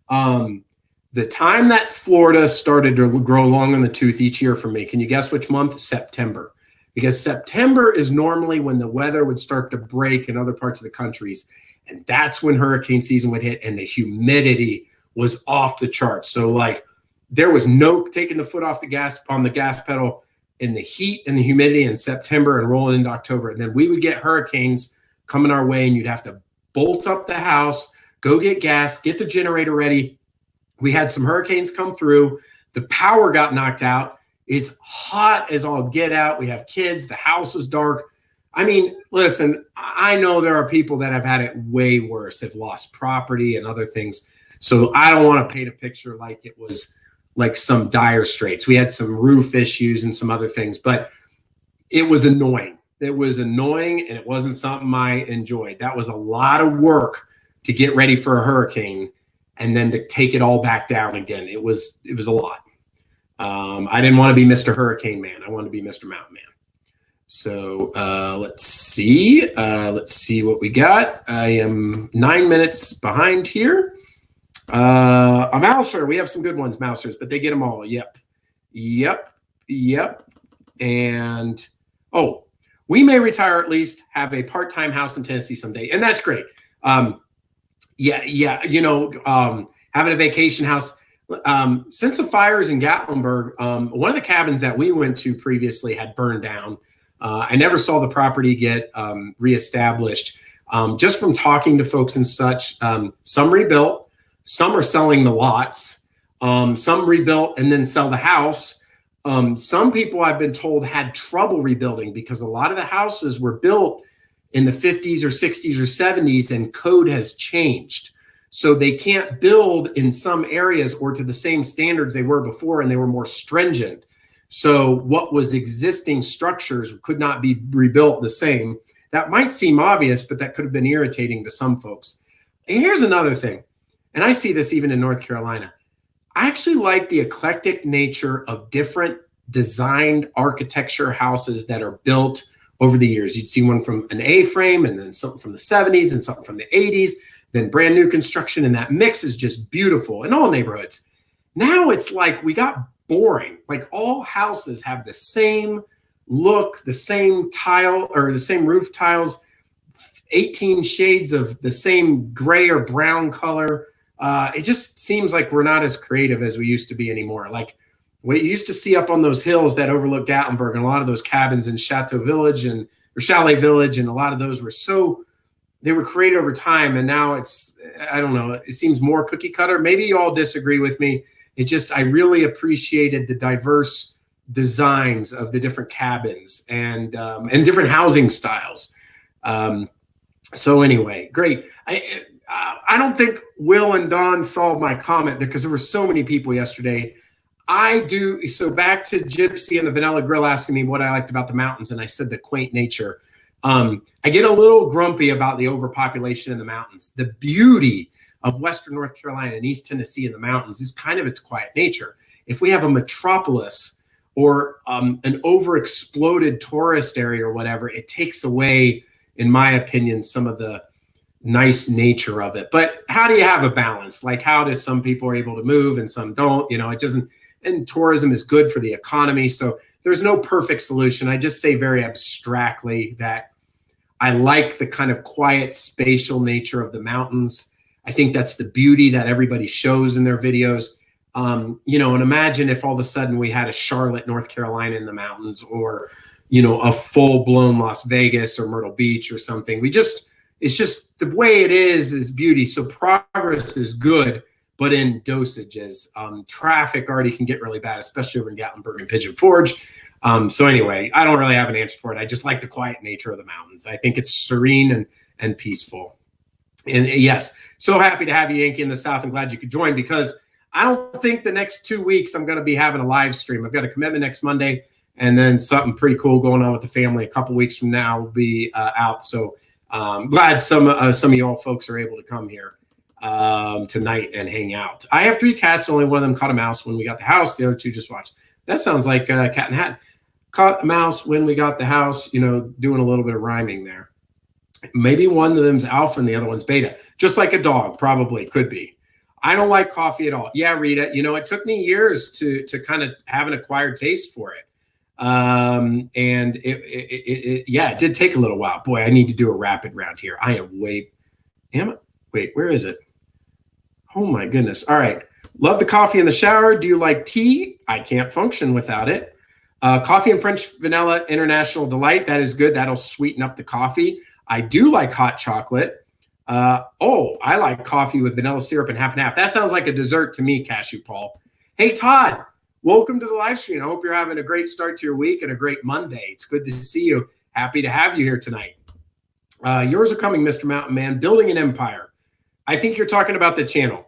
Speaker 1: the time that Florida started to grow long in the tooth each year for me, can you guess which month? September. Because September is normally when the weather would start to break in other parts of the countries. And that's when hurricane season would hit and the humidity was off the charts. So like there was no taking the foot off the gas on the gas pedal in the heat and the humidity in September and rolling into October. And then we would get hurricanes coming our way and you'd have to bolt up the house, go get gas, get the generator ready. We had some hurricanes come through. The power got knocked out. It's hot as all get out. We have kids. The house is dark. I mean, listen, I know there are people that have had it way worse, have lost property and other things. So I don't want to paint a picture like it was like some dire straits. We had some roof issues and some other things, but it was annoying. It was annoying and it wasn't something I enjoyed. That was a lot of work to get ready for a hurricane and then to take it all back down again. It was a lot. I didn't want to be Mr. Hurricane Man. I wanted to be Mr. Mountain Man. So let's see. Let's see what we got. I am 9 minutes behind here. A Mouser. We have some good ones, Mousers, but they get them all. Yep. And we may retire, at least have a part-time house in Tennessee someday, and that's great. Having a vacation house. Since the fires in Gatlinburg, one of the cabins that we went to previously had burned down. I never saw the property get reestablished. Just from talking to folks and such, some rebuilt, some are selling the lots, some rebuilt and then sell the house. Some people I've been told had trouble rebuilding because a lot of the houses were built in the 50s or 60s or 70s and code has changed. So they can't build in some areas or to the same standards they were before, and they were more stringent. So what was existing structures could not be rebuilt the same. That might seem obvious, but that could have been irritating to some folks. And here's another thing, and I see this even in North Carolina. I actually like the eclectic nature of different designed architecture houses that are built over the years. You'd see one from an A-frame and then something from the 70s and something from the 80s, then brand new construction, and that mix is just beautiful in all neighborhoods. Now it's like we got boring. Like all houses have the same look, the same tile or the same roof tiles, 18 shades of the same gray or brown color. It just seems like we're not as creative as we used to be anymore. Like what you used to see up on those hills that overlook Gatlinburg and a lot of those cabins in Chateau Village or Chalet Village, and a lot of those were they were created over time, and now it's, I don't know, it seems more cookie cutter. Maybe you all disagree with me. I really appreciated the diverse designs of the different cabins and different housing styles. So anyway, great. I don't think Will and Don saw my comment because there were so many people yesterday. So back to Gypsy and the Vanilla Grill asking me what I liked about the mountains, and I said the quaint nature. I get a little grumpy about the overpopulation in the mountains. The beauty of Western North Carolina and East Tennessee in the mountains is kind of its quiet nature. If we have a metropolis or an overexploded tourist area or whatever, it takes away, in my opinion, some of the nice nature of it. But how do you have a balance? Like how does some people are able to move and some don't? It doesn't, and tourism is good for the economy. So there's no perfect solution. I just say very abstractly that I like the kind of quiet spatial nature of the mountains. I think that's the beauty that everybody shows in their videos. You know, and imagine if all of a sudden we had a Charlotte, North Carolina in the mountains, or, you know, a full blown Las Vegas or Myrtle Beach or something. It's just the way it is beauty. So progress is good, but in dosages. Traffic already can get really bad, especially over in Gatlinburg and Pigeon Forge. So anyway, I don't really have an answer for it. I just like the quiet nature of the mountains. I think it's serene and peaceful. And yes, so happy to have you, Yankee, in the South. I'm glad you could join, because I don't think the next 2 weeks I'm going to be having a live stream. I've got a commitment next Monday, and then something pretty cool going on with the family a couple weeks from now will be out. So glad some of y'all folks are able to come here tonight and hang out. I have 3 cats. Only one of them caught a mouse when we got the house. The other 2 just watched. That sounds like Cat and Hat. Caught a mouse when we got the house, you know, doing a little bit of rhyming there. Maybe one of them's alpha and the other one's beta. Just like a dog, probably, could be. I don't like coffee at all. Yeah, Rita, you know, it took me years to kind of have an acquired taste for it. And it did take a little while. Boy, I need to do a rapid round here. Wait, where is it? Oh my goodness. All right. Love the coffee in the shower. Do you like tea? I can't function without it. Coffee and French vanilla, international delight. That is good. That'll sweeten up the coffee. I do like hot chocolate. I like coffee with vanilla syrup and half and half. That sounds like a dessert to me, Cashew Paul. Hey, Todd, welcome to the live stream. I hope you're having a great start to your week and a great Monday. It's good to see you. Happy to have you here tonight. Yours are coming, Mr. Mountain Man. Building an empire. I think you're talking about the channel.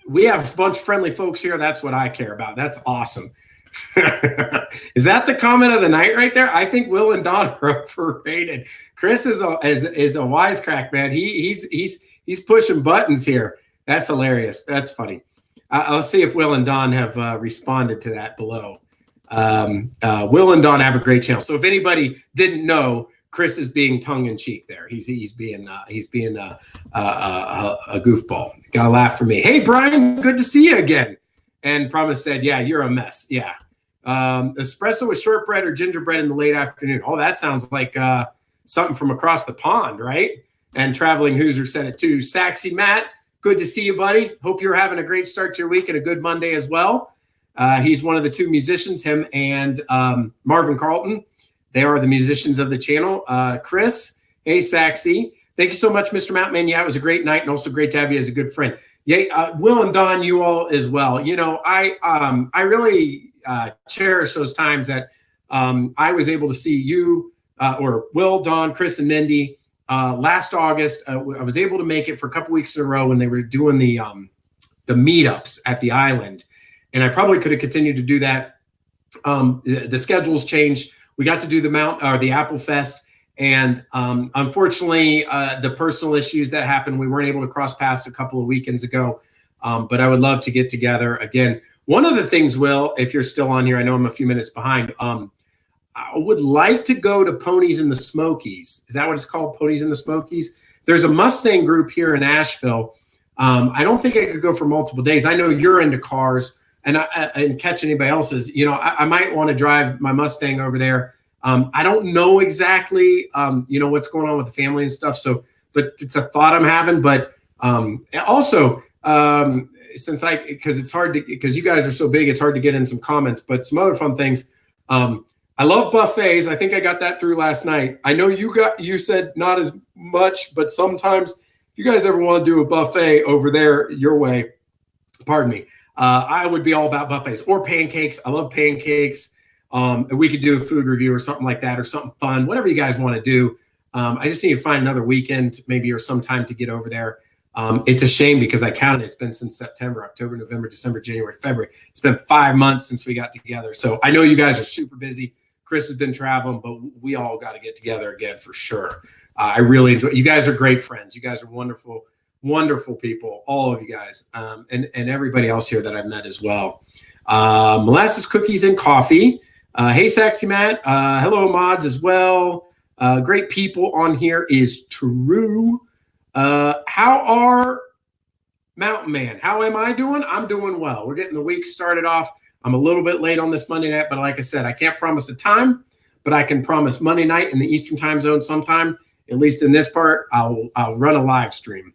Speaker 1: We have a bunch of friendly folks here. That's what I care about. That's awesome. Is that the comment of the night right there? I think Will and Don are overrated. Chris is a wisecrack, man. He's pushing buttons here. That's hilarious. That's funny. Let's see if Will and Don have responded to that below. Will and Don have a great channel. So if anybody didn't know, Chris is being tongue in cheek there. He's being a goofball. Got to laugh for me. Hey, Brian, good to see you again. And Promise said, yeah, you're a mess. Yeah. Espresso with shortbread or gingerbread in the late afternoon. Oh, that sounds like something from across the pond, right? And Traveling Hoosier said it too. Saxy Matt, good to see you, buddy. Hope you're having a great start to your week and a good Monday as well. He's one of the 2 musicians, him and Marvin Carlton. They are the musicians of the channel. Chris, hey, Saxy. Thank you so much, Mr. Mountain Man. Yeah, it was a great night and also great to have you as a good friend. Yeah, Will and Don, you all as well. You know, I really cherish those times that I was able to see you or Will, Don, Chris, and Mindy last August. I was able to make it for a couple weeks in a row when they were doing the meetups at the island, and I probably could have continued to do that. The schedules changed. We got to do the Apple Fest. And unfortunately, the personal issues that happened, we weren't able to cross paths a couple of weekends ago. But I would love to get together again. One of the things, Will, if you're still on here, I know I'm a few minutes behind. I would like to go to Ponies in the Smokies. Is that what it's called? Ponies in the Smokies? There's a Mustang group here in Asheville. I don't think I could go for multiple days. I know you're into cars and catch anybody else's. You know, I might want to drive my Mustang over there. I don't know exactly, what's going on with the family and stuff. So, but it's a thought I'm having. But also, because it's hard because you guys are so big, it's hard to get in some comments. But some other fun things. I love buffets. I think I got that through last night. I know you said not as much, but sometimes if you guys ever want to do a buffet over there your way, pardon me, I would be all about buffets or pancakes. I love pancakes. We could do a food review or something like that, or something fun, whatever you guys want to do. I just need to find another weekend, maybe, or some time to get over there. It's a shame because I counted. It's been since September, October, November, December, January, February. It's been 5 months since we got together. So I know you guys are super busy. Chris has been traveling, but we all got to get together again for sure. I really enjoy. You guys are great friends. You guys are wonderful, wonderful people. All of you guys, and everybody else here that I've met as well. Molasses, cookies, and coffee. Hey, Saxy Matt. Hello, mods as well. Great people on here is true. How are Mountain Man? How am I doing? I'm doing well. We're getting the week started off. I'm a little bit late on this Monday night, but like I said, I can't promise the time, but I can promise Monday night in the Eastern time zone sometime, at least in this part, I'll run a live stream.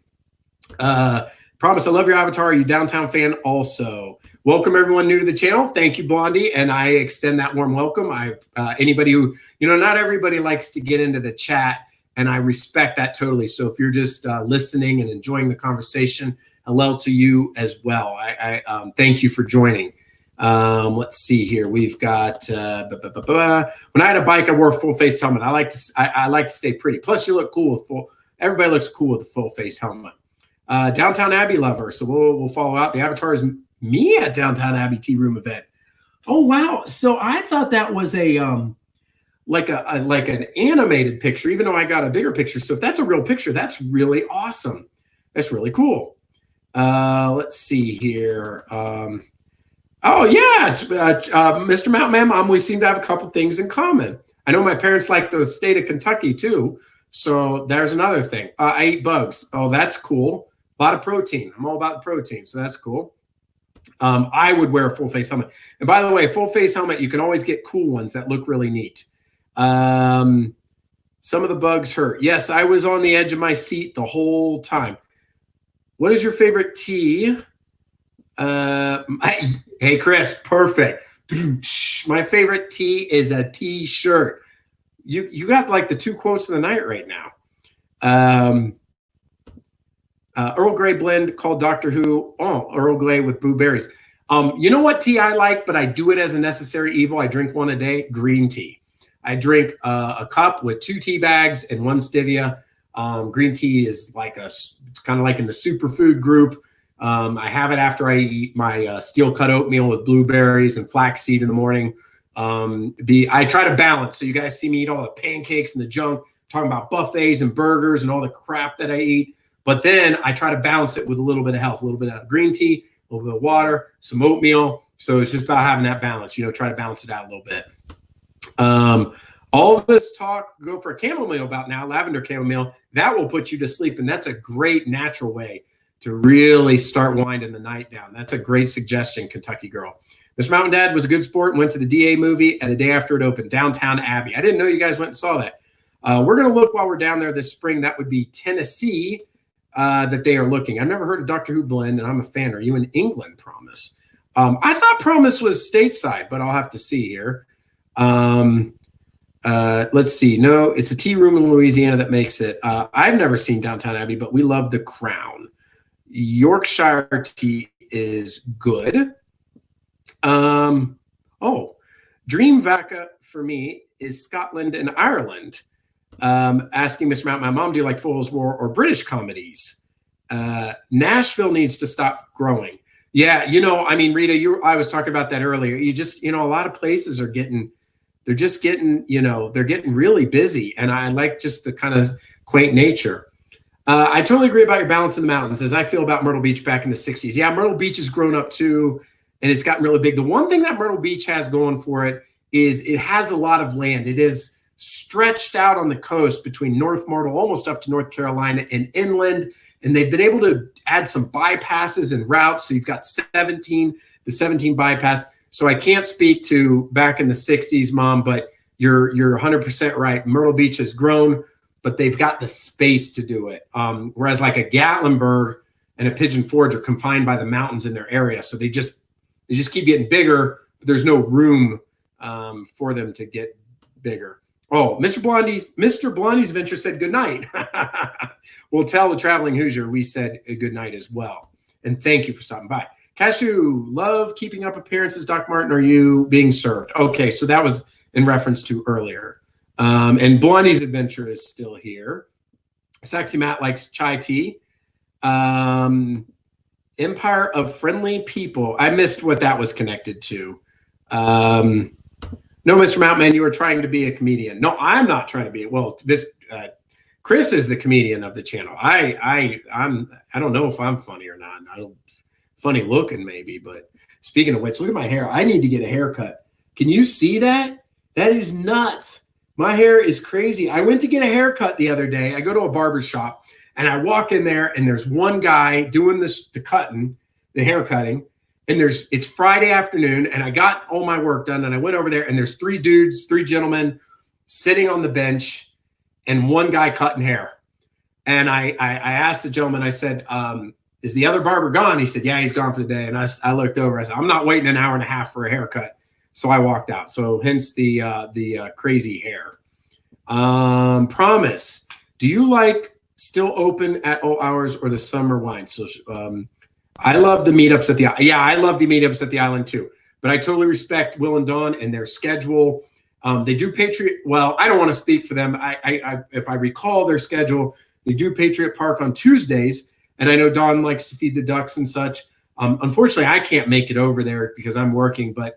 Speaker 1: Promise I love your avatar. Are you downtown fan also? Welcome everyone new to the channel. Thank you, Blondie, and I extend that warm welcome. Anybody who, not everybody likes to get into the chat, and I respect that totally. So if you're just listening and enjoying the conversation, hello to you as well. I thank you for joining. Let's see here. We've got when I had a bike, I wore a full face helmet. I like to stay pretty. Plus, you look cool with full. Everybody looks cool with a full face helmet. Downtown Abbey lover. So we'll follow out. The avatar is me at Downtown Abbey Tea Room event. Oh wow! So I thought that was a like an animated picture, even though I got a bigger picture. So if that's a real picture, that's really awesome. That's really cool. Let's see here. Oh yeah, Mr. Mountain Man, we seem to have a couple things in common. I know my parents like the state of Kentucky too. So there's another thing. I eat bugs. Oh, that's cool. A lot of protein. I'm all about the protein, so that's cool. I would wear a full face helmet. And by the way, full face helmet, you can always get cool ones that look really neat. Some of the bugs hurt. Yes, I was on the edge of my seat the whole time. What is your favorite tea? Hey, Chris, perfect. My favorite tea is a t-shirt. You got like the two quotes of the night right now. Earl Grey blend called Doctor Who. Oh, Earl Grey with blueberries. You know what tea I like, but I do it as a necessary evil. I drink one a day, green tea. I drink a cup with 2 tea bags and 1 stevia. Green tea is it's kind of like in the superfood group. I have it after I eat my steel cut oatmeal with blueberries and flaxseed in the morning. I try to balance. So you guys see me eat all the pancakes and the junk, talking about buffets and burgers and all the crap that I eat. But then I try to balance it with a little bit of health, a little bit of green tea, a little bit of water, some oatmeal. So it's just about having that balance, try to balance it out a little bit. All of this talk, go for a chamomile about now, lavender chamomile, that will put you to sleep. And that's a great natural way to really start winding the night down. That's a great suggestion, Kentucky girl. Mr. Mountain Dad was a good sport and went to the DA movie, and the day after it opened, Downtown Abbey. I didn't know you guys went and saw that. We're going to look while we're down there this spring. That would be Tennessee that they are looking. I've never heard of Doctor Who blend, and I'm a fan. Are you in England, Promise? I thought Promise was stateside, but I'll have to see here. Let's see. No, it's a tea room in Louisiana that makes it. I've never seen Downtown Abbey, but we love the Crown. Yorkshire tea is good. Dream Vodka for me is Scotland and Ireland. Asking Mr. Mountain, my mom, do you like Fool's War or British comedies? Nashville needs to stop growing. Yeah, Rita, I was talking about that earlier. You just, a lot of places are getting really busy, and I like just the kind of quaint nature. I totally agree about your balance in the mountains, as I feel about Myrtle Beach back in the 60s. Yeah, Myrtle Beach has grown up too, and it's gotten really big. The one thing that Myrtle Beach has going for it is it has a lot of land. It is stretched out on the coast between North Myrtle, almost up to North Carolina and inland, and they've been able to add some bypasses and routes. So you've got the 17 bypass. So I can't speak to back in the 60s, Mom, but you're 100% right. Myrtle Beach has grown, but they've got the space to do it. Whereas like a Gatlinburg and a Pigeon Forge are confined by the mountains in their area. So they just keep getting bigger, but there's no room for them to get bigger. Oh, Mr. Blondie's Venture said good night. We'll tell the Traveling Hoosier we said a good night as well. And thank you for stopping by. Cashew, love keeping up appearances. Doc Martin, are you being served? Okay, so that was in reference to earlier. And Blondie's Adventure is still here. Sexy Matt likes chai tea. Empire of Friendly People. I missed what that was connected to. No, Mr. Mountain, you were trying to be a comedian. No, I'm not trying to be. Well, Chris is the comedian of the channel. I don't know if I'm funny or not. Funny looking maybe, but speaking of which, look at my hair. I need to get a haircut. Can you see that? That is nuts. My hair is crazy. I went to get a haircut the other day. I go to a barber shop and I walk in there and there's one guy doing the hair cutting. And it's Friday afternoon and I got all my work done and I went over there and there's 3 dudes, 3 gentlemen sitting on the bench, and one guy cutting hair. And I asked the gentleman, I said, is the other barber gone? He said, yeah, he's gone for the day. And I looked over, I said, I'm not waiting an hour and a half for a haircut. So I walked out. So hence the crazy hair. Promise, do you like still open at all hours or the summer wine? So I love the meetups at the, I love the meetups at the island too. But I totally respect Will and Dawn and their schedule. They do Patriot. Well, I don't want to speak for them. If I recall their schedule, they do Patriot Park on Tuesdays, and I know Dawn likes to feed the ducks and such. Unfortunately, I can't make it over there because I'm working, but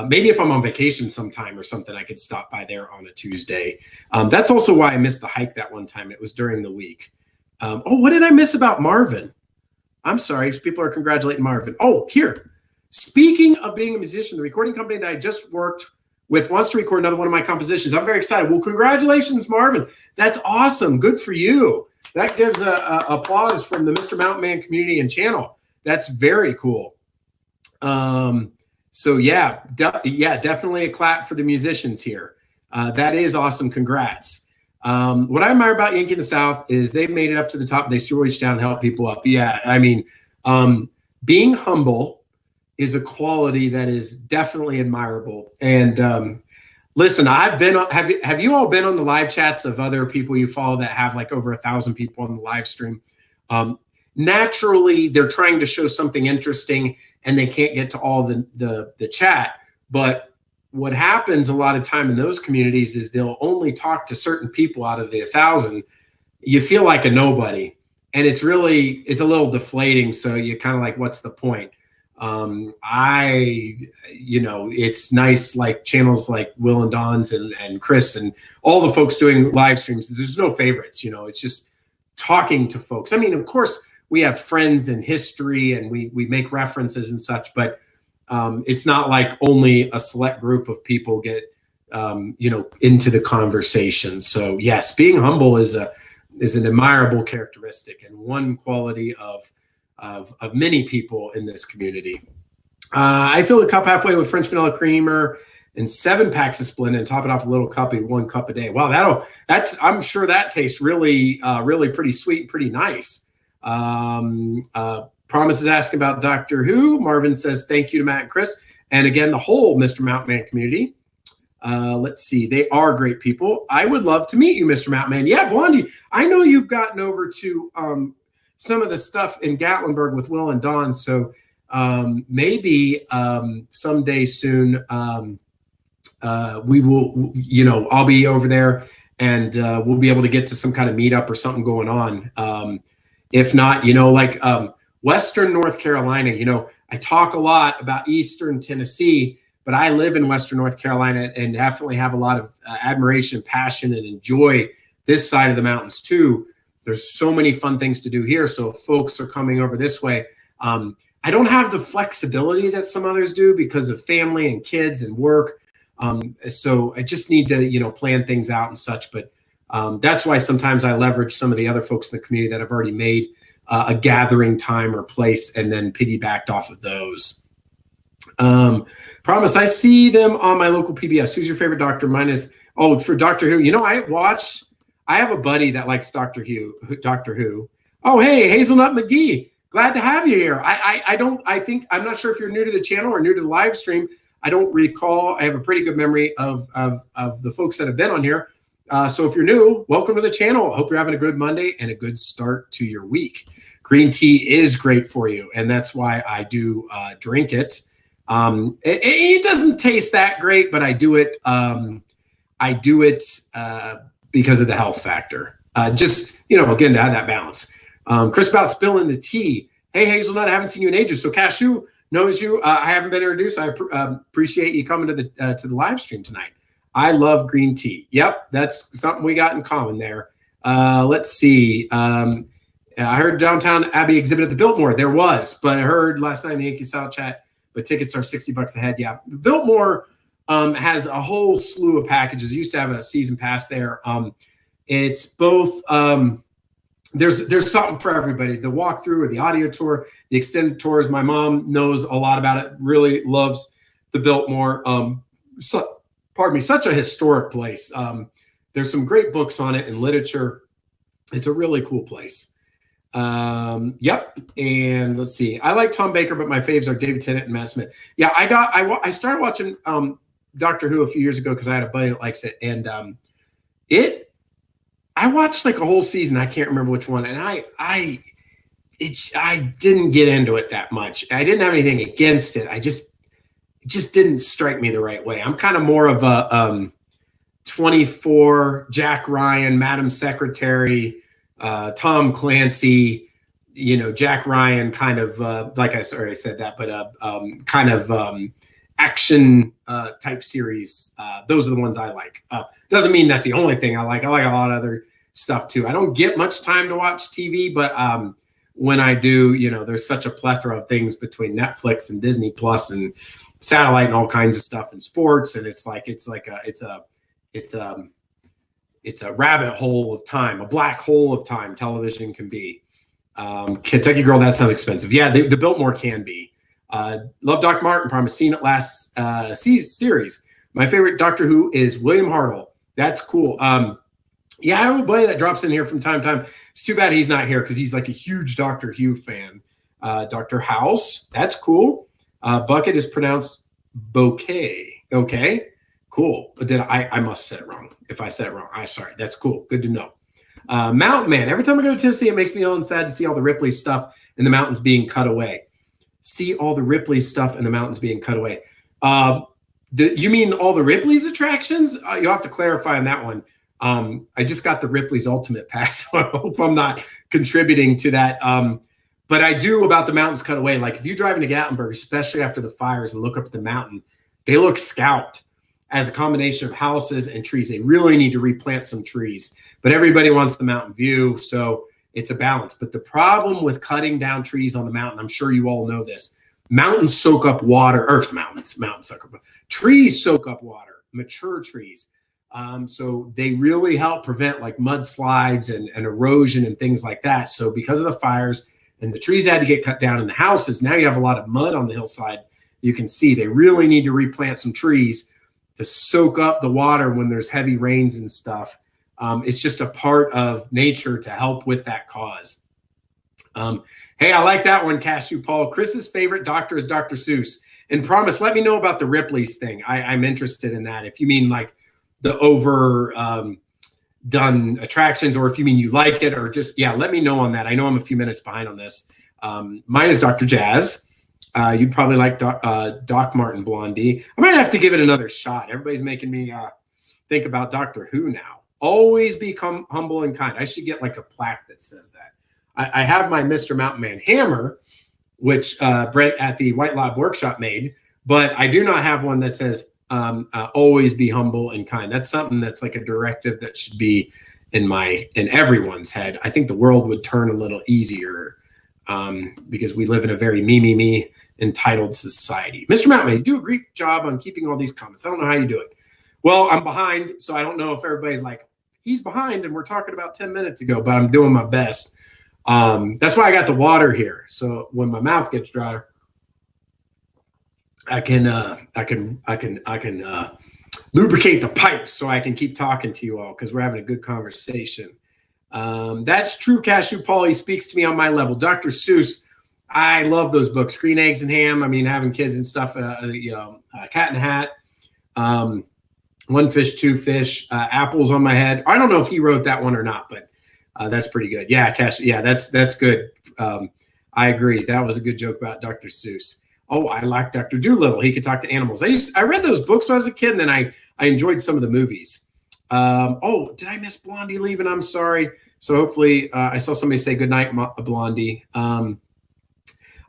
Speaker 1: maybe if I'm on vacation sometime or something, I could stop by there on a Tuesday. That's also why I missed the hike that one time. It was during the week. Oh, what did I miss about Marvin? I'm sorry. People are congratulating Marvin. Oh, here. Speaking of being a musician, the recording company that I just worked with wants to record another one of my compositions. I'm very excited. Well, congratulations, Marvin. That's awesome. Good for you. That gives applause from the Mr. Mountain Man community and channel. That's very cool. So yeah, definitely a clap for the musicians here. That is awesome. Congrats. What I admire about Yankee in the South is they've made it up to the top. They still reach down and help people up. Yeah, I mean, being humble is a quality that is definitely admirable. And listen, I've been on, have you all been on the live chats of other people you follow that have like over 1,000 people on the live stream? Naturally, they're trying to show something interesting and they can't get to all the chat. But what happens a lot of time in those communities is they'll only talk to certain people out of the 1,000. You feel like a nobody, and it's a little deflating. So you kind of like, what's the point? It's nice, like channels like Will and Don's and Chris and all the folks doing live streams. There's no favorites, it's just talking to folks. I mean, of course we have friends in history and we make references and such, but it's not like only a select group of people get, into the conversation. So yes, being humble is an admirable characteristic and one quality of many people in this community. I fill the cup halfway with French vanilla creamer and 7 packs of Splenda and top it off a little cup, 1 cup a day. Wow, I'm sure that tastes really, really pretty sweet and pretty nice. Promise is asking about Doctor Who. Marvin says thank you to Matt and Chris. And again, the whole Mr. Mountain Man community. Let's see. They are great people. I would love to meet you, Mr. Mountain Man. Yeah, Blondie, I know you've gotten over to some of the stuff in Gatlinburg with Will and Dawn. So maybe someday soon we will, I'll be over there and we'll be able to get to some kind of meetup or something going on. If not, Western North Carolina, I talk a lot about Eastern Tennessee, but I live in Western North Carolina and definitely have a lot of admiration, passion, and enjoy this side of the mountains too. There's so many fun things to do here. So if folks are coming over this way, I don't have the flexibility that some others do because of family and kids and work. So I just need to, plan things out and such. But that's why sometimes I leverage some of the other folks in the community that have already made a gathering time or place and then piggybacked off of those. Promise, I see them on my local PBS. Who's your favorite doctor? Mine is, for Doctor Who. I have a buddy that likes Doctor Who. Oh, hey, Hazelnut McGee. Glad to have you here. I'm not sure if you're new to the channel or new to the live stream. I don't recall. I have a pretty good memory of the folks that have been on here. So if you're new, welcome to the channel. I hope you're having a good Monday and a good start to your week. Green tea is great for you, and that's why I do drink it. It doesn't taste that great, but I do it. Because of the health factor. Again, to have that balance. Chris about spilling the tea. Hey, Hazelnut, I haven't seen you in ages. So Cashew knows you. I haven't been introduced. I appreciate you coming to the live stream tonight. I love green tea. Yep, that's something we got in common there. Let's see. I heard Downtown Abbey exhibit at the Biltmore. There was, but I heard last night in the Yankee South chat, but tickets are $60 a head. Yeah, Biltmore has a whole slew of packages. Used to have a season pass there. It's both. There's something for everybody. The walkthrough or the audio tour, the extended tours. My mom knows a lot about it. Really loves the Biltmore. pardon me, such a historic place. There's some great books on it and literature. It's a really cool place. Yep. And let's see. I like Tom Baker, but my faves are David Tennant and Matt Smith. Yeah, I started watching Doctor Who a few years ago because I had a buddy that likes it, and I watched like a whole season. I can't remember which one, and I didn't get into it that much. I didn't have anything against it. It just didn't strike me the right way. I'm kind of more of a 24, Jack Ryan, Madam Secretary, Tom Clancy, Jack Ryan kind of, like I already said that, but kind of action type series. Those are the ones I like. Doesn't mean that's the only thing I like. I like a lot of other stuff too. I don't get much time to watch TV, but when I do, there's such a plethora of things between Netflix and Disney Plus and satellite and all kinds of stuff and sports. And it's a rabbit hole of time, a black hole of time television can be. Kentucky Girl, that sounds expensive. Yeah, the Biltmore can be. Love Doc Martin, probably seen it last series. My favorite Doctor Who is William Hartnell. That's cool. Yeah, I have a buddy that drops in here from time to time. It's too bad he's not here because he's like a huge Doctor Who fan. Dr. House, that's cool. Bucket is pronounced bouquet. Okay, cool. But then I must have said it wrong. If I said it wrong, I'm sorry. That's cool. Good to know. Mountain Man. Every time I go to Tennessee, it makes me ill and sad to see all the Ripley stuff in the mountains being cut away. See all the Ripley stuff in the mountains being cut away. You mean all the Ripley's attractions? You'll have to clarify on that one. I just got the Ripley's Ultimate Pass, so I hope I'm not contributing to that. But I do about the mountains cut away. Like if you drive into Gatlinburg, especially after the fires and look up at the mountain, they look scalped as a combination of houses and trees. They really need to replant some trees, but everybody wants the mountain view. So it's a balance. But the problem with cutting down trees on the mountain, I'm sure you all know this, mountains soak up water, or mountains soak up, trees soak up water, mature trees. So they really help prevent like mudslides and erosion and things like that. So because of the fires and the trees had to get cut down in the houses, now you have a lot of mud on the hillside. You can see they really need to replant some trees to soak up the water when there's heavy rains and stuff. It's just a part of nature to help with that cause. Hey, I like that one, Cashew Paul. Chris's favorite doctor is Dr. Seuss. And promise, let me know about the Ripley's thing. I'm interested in that. If you mean like the overdone attractions, or if you mean you like it, or just, yeah, let me know on that. I know I'm a few minutes behind on this. Mine is Dr. Jazz. You'd probably like Doc Martin Blondie. I might have to give it another shot. Everybody's making me think about Doctor Who now. Always become humble and kind. I should get like a plaque that says that. I have my Mr. Mountain Man hammer, which Brent at the White Lab Workshop made, but I do not have one that says always be humble and kind. That's something that's like a directive that should be in everyone's head. I think the world would turn a little easier because we live in a very me entitled society. Mr. Mountain, you do a great job on keeping all these comments. I don't know how you do it. Well, I'm behind, so I don't know if everybody's like, he's behind and we're talking about 10 minutes ago, but I'm doing my best. That's why I got the water here. So when my mouth gets dry, I can lubricate the pipes so I can keep talking to you all because we're having a good conversation. That's true, Cashew Paul. He speaks to me on my level. Dr. Seuss, I love those books. Green Eggs and Ham. I mean, having kids and stuff. Cat in a Hat. One Fish, Two Fish. Apples on My Head. I don't know if he wrote that one or not, but that's pretty good. Yeah, Cash. Yeah, that's good. I agree. That was a good joke about Dr. Seuss. Oh, I like Dr. Dolittle. He could talk to animals. I read those books when I was a kid, and then I enjoyed some of the movies. Oh, did I miss Blondie leaving? I'm sorry. So hopefully I saw somebody say goodnight, Blondie.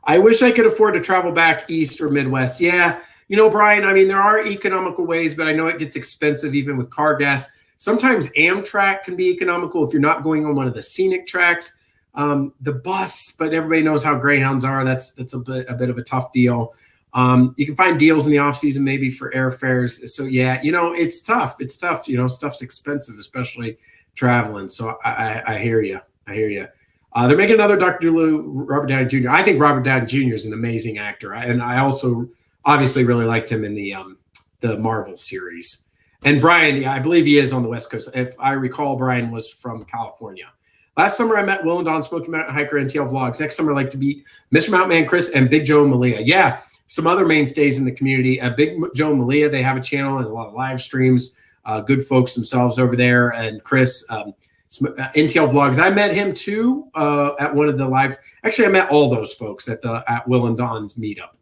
Speaker 1: I wish I could afford to travel back east or Midwest. Yeah, Brian, I mean, there are economical ways, but I know it gets expensive even with car gas. Sometimes Amtrak can be economical if you're not going on one of the scenic tracks. The bus, but everybody knows how Greyhounds are. That's a bit of a tough deal. You can find deals in the off season, maybe for airfares. So yeah, it's tough. It's tough. Stuff's expensive, especially traveling. So I hear you. They're making another Dr. Dolittle, Robert Downey Jr. I think Robert Downey Jr. is an amazing actor. And I also obviously really liked him in the Marvel series. And Brian, yeah, I believe he is on the West Coast. If I recall, Brian was from California. Last summer, I met Will and Don, Smoky Mountain Hiker, NTL Vlogs. Next summer, I'd like to meet Mr. Mountain Man Chris and Big Joe and Malia. Yeah, some other mainstays in the community. Big Joe and Malia, they have a channel and a lot of live streams. Good folks themselves over there. And Chris, NTL Vlogs. I met him too at one of the live. Actually, I met all those folks at Will and Don's meetup.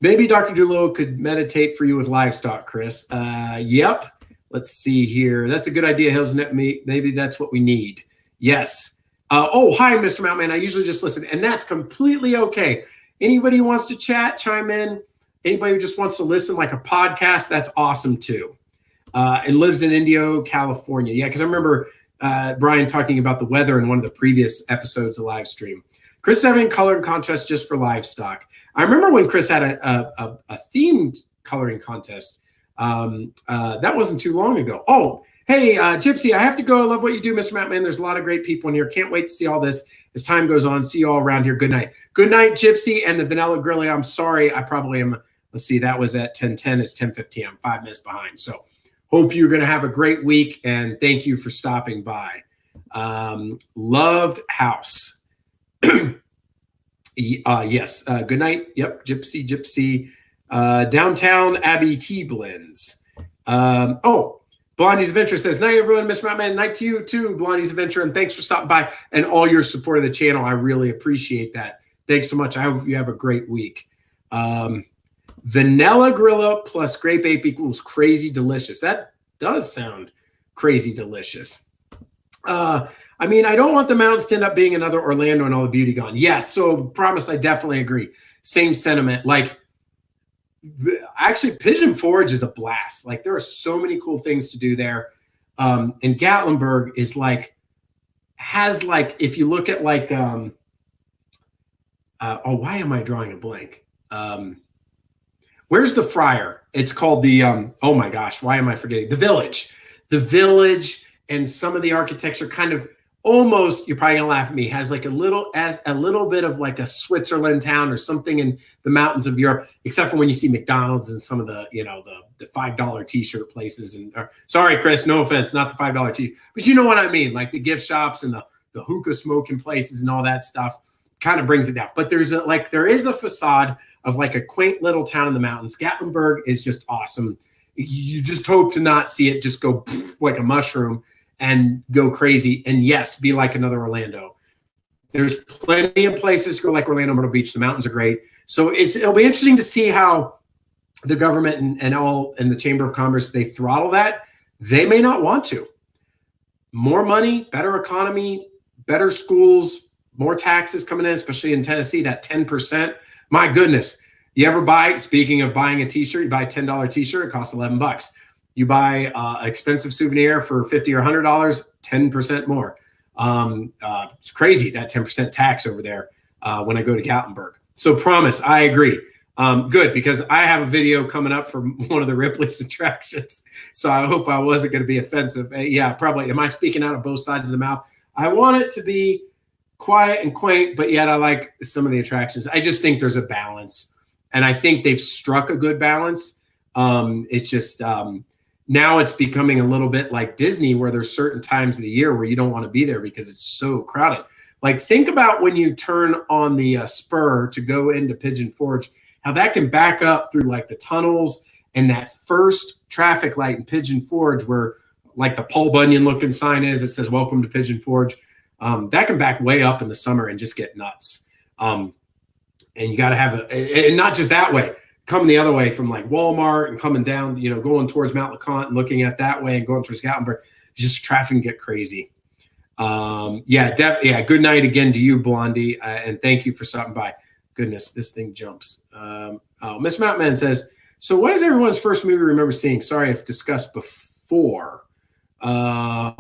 Speaker 1: Maybe Dr. Doolittle could meditate for you with livestock, Chris. Yep. Let's see here. That's a good idea, Hills Net Meat. Maybe that's what we need. Yes. Oh, hi, Mr. Mountain Man. I usually just listen, and that's completely okay. Anybody who wants to chat, chime in. Anybody who just wants to listen like a podcast, that's awesome too. And lives in Indio, California. Yeah, because I remember Brian talking about the weather in one of the previous episodes of live stream. Chris is having coloring contest just for livestock. I remember when Chris had a themed coloring contest. That wasn't too long ago. Oh, hey, Gypsy, I have to go. I love what you do, Mr. Mountain Man. There's a lot of great people in here. Can't wait to see all this as time goes on. See you all around here. Good night. Good night, Gypsy and the Vanilla Grilly. I'm sorry. I probably am. Let's see. That was at 10:10. It's 10:15. I'm 5 minutes behind. So hope you're going to have a great week. And thank you for stopping by. Loved house. Yes. Good night. Yep. Gypsy. Downtown Abbey Tea Blends. Blondie's Adventure says, night, everyone. Mr. Mountain Man, night to you too, Blondie's Adventure. And thanks for stopping by and all your support of the channel. I really appreciate that. Thanks so much. I hope you have a great week. Vanilla Grilla plus grape ape equals crazy delicious. That does sound crazy delicious. I mean, I don't want the mountains to end up being another Orlando and all the beauty gone. Yes, so promise, I definitely agree. Same sentiment. Like, actually, Pigeon Forge is a blast. Like, there are so many cool things to do there. And Gatlinburg is like, has like, if you look at like, why am I drawing a blank? Where's the Friar? It's called the, oh my gosh, why am I forgetting? The Village. The Village and some of the architecture kind of almost, you're probably gonna laugh at me, has like a little bit of like a Switzerland town or something in the mountains of Europe, except for when you see McDonald's and some of the, you know, the $5 t-shirt places. And sorry, Chris, no offense, not the $5 t, but you know what I mean, like the gift shops and the hookah smoking places and all that stuff kind of brings it down. But there is a facade of like a quaint little town in the mountains. Gatlinburg is just awesome. You just hope to not see it just go like a mushroom and go crazy. And yes, be like another Orlando. There's plenty of places to go like Orlando, Myrtle Beach. The mountains are great. So it'll be interesting to see how the government and the Chamber of Commerce, they throttle that. They may not want to. More money, better economy, better schools, more taxes coming in, especially in Tennessee, that 10%. My goodness. You ever buy, speaking of buying a t-shirt, you buy a $10 t-shirt, it costs $11. You buy an expensive souvenir for $50 or $100, 10% more. It's crazy, that 10% tax over there when I go to Gatlinburg. So promise, I agree. Good, because I have a video coming up for one of the Ripley's attractions. So I hope I wasn't going to be offensive. Yeah, probably. Am I speaking out of both sides of the mouth? I want it to be quiet and quaint, but yet I like some of the attractions. I just think there's a balance. And I think they've struck a good balance. It's just... now it's becoming a little bit like Disney, where there's certain times of the year where you don't want to be there because it's so crowded. Like, think about when you turn on the spur to go into Pigeon Forge, how that can back up through like the tunnels and that first traffic light in Pigeon Forge where like the Paul Bunyan looking sign is, it says, welcome to Pigeon Forge. That can back way up in the summer and just get nuts. And you got to have and not just that way. Coming the other way from like Walmart and coming down, you know, going towards Mount LeConte and looking at that way and going towards Gatlinburg, just traffic can get crazy. Good night again to you, Blondie, and thank you for stopping by. Goodness, this thing jumps. Miss Mountain Man says, so what is everyone's first movie you remember seeing? Sorry if discussed before. Well,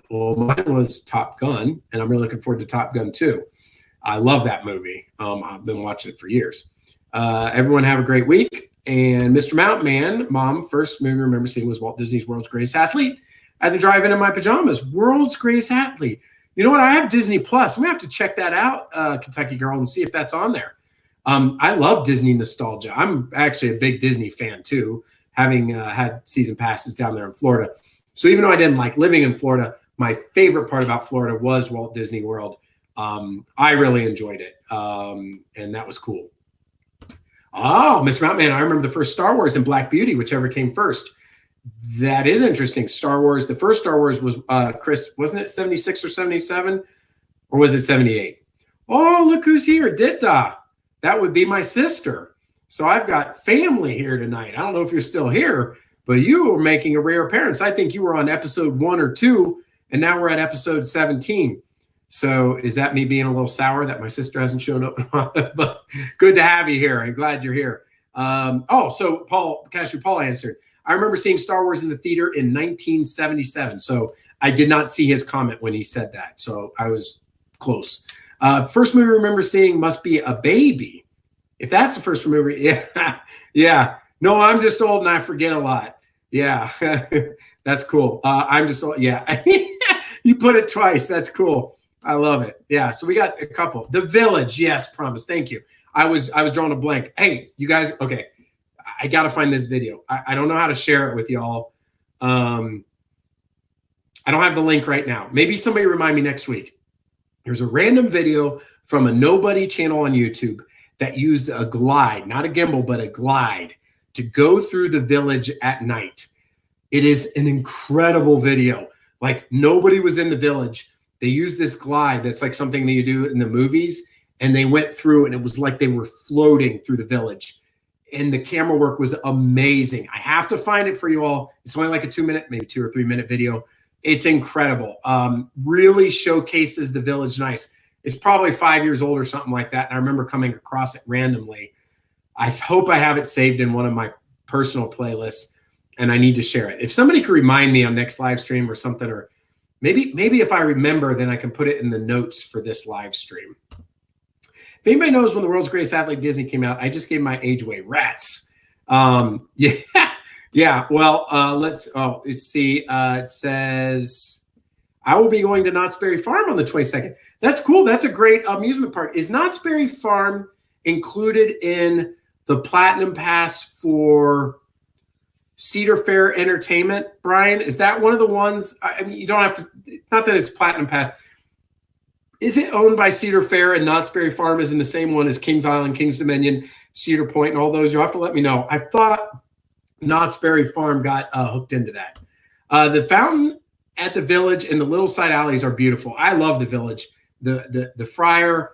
Speaker 1: mine was Top Gun, and I'm really looking forward to Top Gun 2. I love that movie. I've been watching it for years. Everyone have a great week. And Mr. Mountain Man, Mom, first movie I remember seeing was Walt Disney's World's Greatest Athlete. I had to drive in my pajamas. World's Greatest Athlete. You know what? I have Disney Plus. I'm going to have to check that out, Kentucky Girl, and see if that's on there. I love Disney nostalgia. I'm actually a big Disney fan, too. having had season passes down there in Florida. So even though I didn't like living in Florida, my favorite part about Florida was Walt Disney World. I really enjoyed it, and that was cool. Oh, Mr. Mountain Man, I remember the first Star Wars and Black Beauty, whichever came first. That is interesting. Star Wars, the first Star Wars was, Chris, wasn't it 76 or 77? Or was it 78? Oh, look who's here, Ditta. That would be my sister. So I've got family here tonight. I don't know if you're still here, but you were making a rare appearance. I think you were on episode 1 or 2, and now we're at episode 17. So is that me being a little sour that my sister hasn't shown up? But good to have you here. I'm glad you're here. So Paul answered. I remember seeing Star Wars in the theater in 1977. So I did not see his comment when he said that. So I was close. First movie I remember seeing must be A Baby. If that's the first movie, yeah. Yeah. No, I'm just old and I forget a lot. Yeah. That's cool. I'm just old. Yeah. You put it twice. That's cool. I love it. Yeah. So we got a couple. The Village. Yes. Promise. Thank you. I was drawing a blank. Hey, you guys. Okay. I got to find this video. I don't know how to share it with y'all. I don't have the link right now. Maybe somebody remind me next week. There's a random video from a nobody channel on YouTube that used a glide, not a gimbal, but a glide to go through the village at night. It is an incredible video. Like nobody was in the village. They used this glide that's like something that you do in the movies, and they went through and it was like they were floating through the village. And the camera work was amazing. I have to find it for you all. It's only like a 2-minute, maybe 2 or 3 minute video. It's incredible. Really showcases the village nice. It's probably 5 years old or something like that. And I remember coming across it randomly. I hope I have it saved in one of my personal playlists, and I need to share it. If somebody could remind me on next live stream or something, or maybe if I remember, then I can put it in the notes for this live stream. If anybody knows when The World's Greatest Athlete Disney came out, I just gave my age away. Rats. Yeah. Yeah. Well, let's see. It says, I will be going to Knott's Berry Farm on the 22nd. That's cool. That's a great amusement park. Is Knott's Berry Farm included in the Platinum Pass for Cedar Fair Entertainment, Brian? Is that one of the ones? I mean, you don't have to, not that it's Platinum Pass. Is it owned by Cedar Fair, and Knott's Berry Farm is in the same one as Kings Island, Kings Dominion, Cedar Point, and all those? You'll have to let me know. I thought Knott's Berry Farm got hooked into that. The fountain at the village and the little side alleys are beautiful. I love the village. The Friar.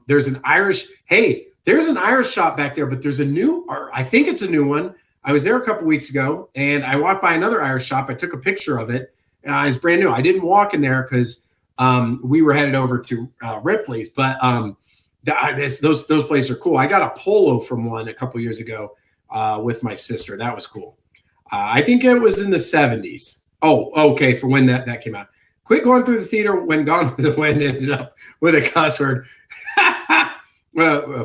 Speaker 1: There's an Irish. Hey, there's an Irish shop back there, but there's a new, or I think it's a new one. I was there a couple weeks ago, and I walked by another Irish shop. I took a picture of it. It's brand new. I didn't walk in there because we were headed over to Ripley's, but those places are cool. I got a polo from one a couple years ago with my sister. That was cool. I think it was in the 70s. Oh, okay, for when that came out. Quit going through the theater when Gone with the Wind ended up with a cuss word.